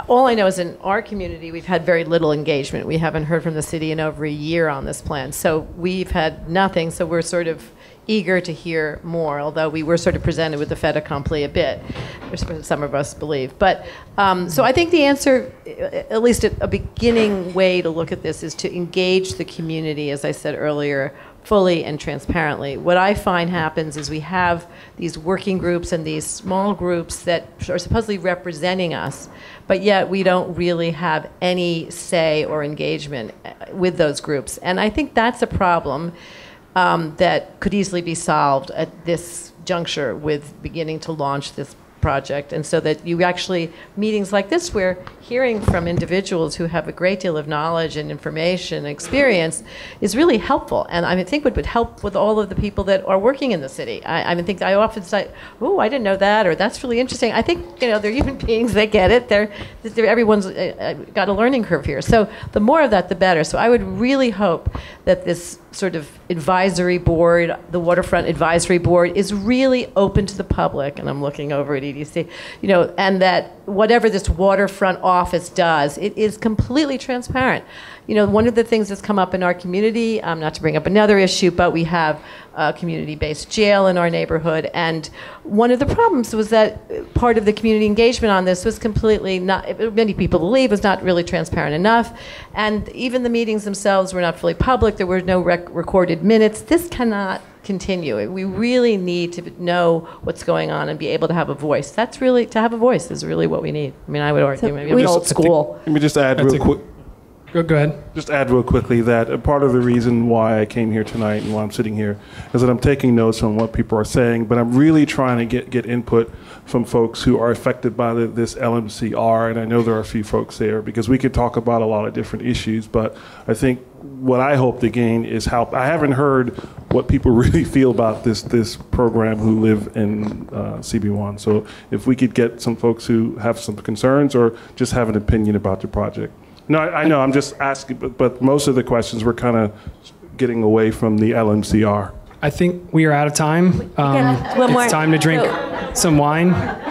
all I know is in our community, we've had very little engagement. We haven't heard from the city in over a year on this plan. So we've had nothing. So we're sort of eager to hear more, although we were sort of presented with the fait accompli a bit, some of us believe. But so I think the answer, at least a beginning way to look at this, is to engage the community, as I said earlier, fully and transparently. What I find happens is we have these working groups and these small groups that are supposedly representing us, but yet we don't really have any say or engagement with those groups. And I think that's a problem that could easily be solved at this juncture with beginning to launch this project. And so that you actually, meetings like this, where hearing from individuals who have a great deal of knowledge and information and experience is really helpful. And I think it would help with all of the people that are working in the city. I think I often say, oh, I didn't know that, or that's really interesting. I think, they're human beings, they get it. Everyone's got a learning curve here. So the more of that, the better. So I would really hope that this sort of advisory board, the Waterfront Advisory Board, is really open to the public, and I'm looking over at EDC, and that whatever this waterfront office does, it is completely transparent. One of the things that's come up in our community, not to bring up another issue, but we have a community-based jail in our neighborhood, and one of the problems was that part of the community engagement on this was completely not, many people believe, was not really transparent enough, and even the meetings themselves were not fully public. There were no recorded minutes. This cannot continue. We really need to know what's going on and be able to have a voice. To have a voice is really what we need. I would argue, maybe I'm old school. Let me just add real quick. Go ahead. Just add real quickly that a part of the reason why I came here tonight and why I'm sitting here is that I'm taking notes on what people are saying, but I'm really trying to get input from folks who are affected by this LMCR, and I know there are a few folks there, because we could talk about a lot of different issues, but I think what I hope to gain is help. I haven't heard what people really feel about this program who live in CB1. So if we could get some folks who have some concerns or just have an opinion about the project. No, I know, I'm just asking, but most of the questions were kind of getting away from the LMCR. I think we are out of time. one more. It's time to drink some wine.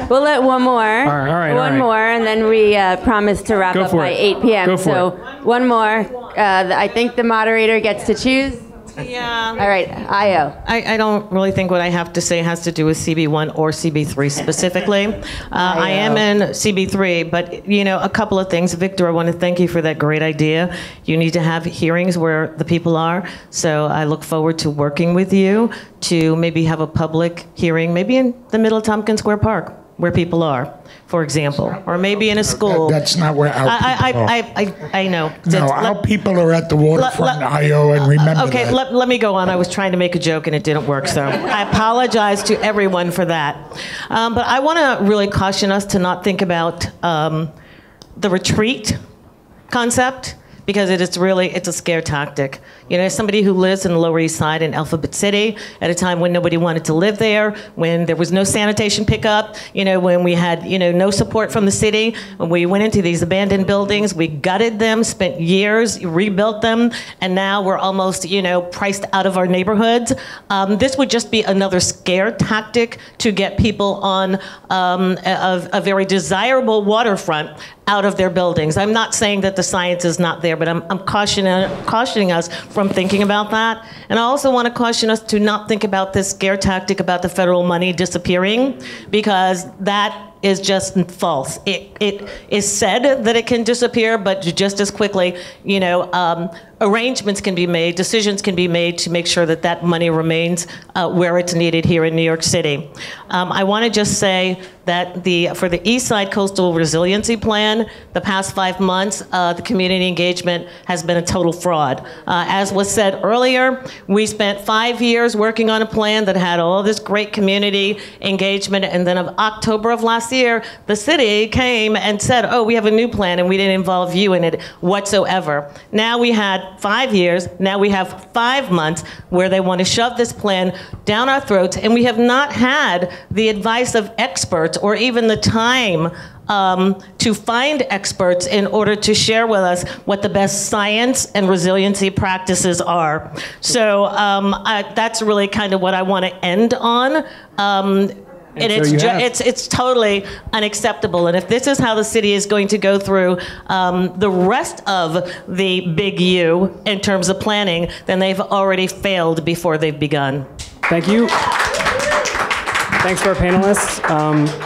We'll let one more. All right. One more, and then we promise to wrap Go up for by it. 8 p.m. Go for so it. one more. I think the moderator gets to choose. Yeah. All right, Io. I don't really think what I have to say has to do with CB1 or CB3 specifically. I am in CB3, but a couple of things. Victor, I want to thank you for that great idea. You need to have hearings where the people are. So I look forward to working with you to maybe have a public hearing, maybe in the middle of Tompkins Square Park, where people are, for example, or maybe in a school. That's not where our people are. I know. No, our people are at the waterfront, Io, and remember Okay, that. let me go on. I was trying to make a joke and it didn't work, so I apologize to everyone for that. But I want to really caution us to not think about the retreat concept, because it's a scare tactic. As somebody who lives in the Lower East Side in Alphabet City at a time when nobody wanted to live there, when there was no sanitation pickup, when we had, no support from the city, when we went into these abandoned buildings, we gutted them, spent years, rebuilt them, and now we're almost, priced out of our neighborhoods. This would just be another scare tactic to get people on a very desirable waterfront out of their buildings. I'm not saying that the science is not there, but I'm cautioning us from thinking about that. And I also want to caution us to not think about this scare tactic about the federal money disappearing, because that is just false. It is said that it can disappear, but just as quickly, arrangements can be made, decisions can be made to make sure that that money remains where it's needed here in New York City. I want to just say that for the East Side Coastal Resiliency Plan, the past 5 months, the community engagement has been a total fraud. As was said earlier, we spent 5 years working on a plan that had all this great community engagement, and then of October of last year, the city came and said, oh, we have a new plan, and we didn't involve you in it whatsoever. Now we had 5 years, now we have 5 months where they want to shove this plan down our throats, and we have not had the advice of experts or even the time to find experts in order to share with us what the best science and resiliency practices are. So that's really kind of what I want to end on. And it's totally unacceptable. And if this is how the city is going to go through the rest of the big U in terms of planning, then they've already failed before they've begun. Thank you. Thanks to our panelists.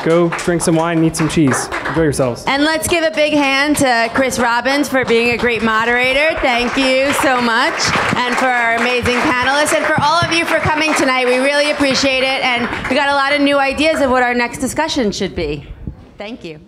Go drink some wine and eat some cheese. Enjoy yourselves. And let's give a big hand to Chris Robbins for being a great moderator. Thank you so much. And for our amazing panelists, and for all of you for coming tonight. We really appreciate it. And we got a lot of new ideas of what our next discussion should be. Thank you.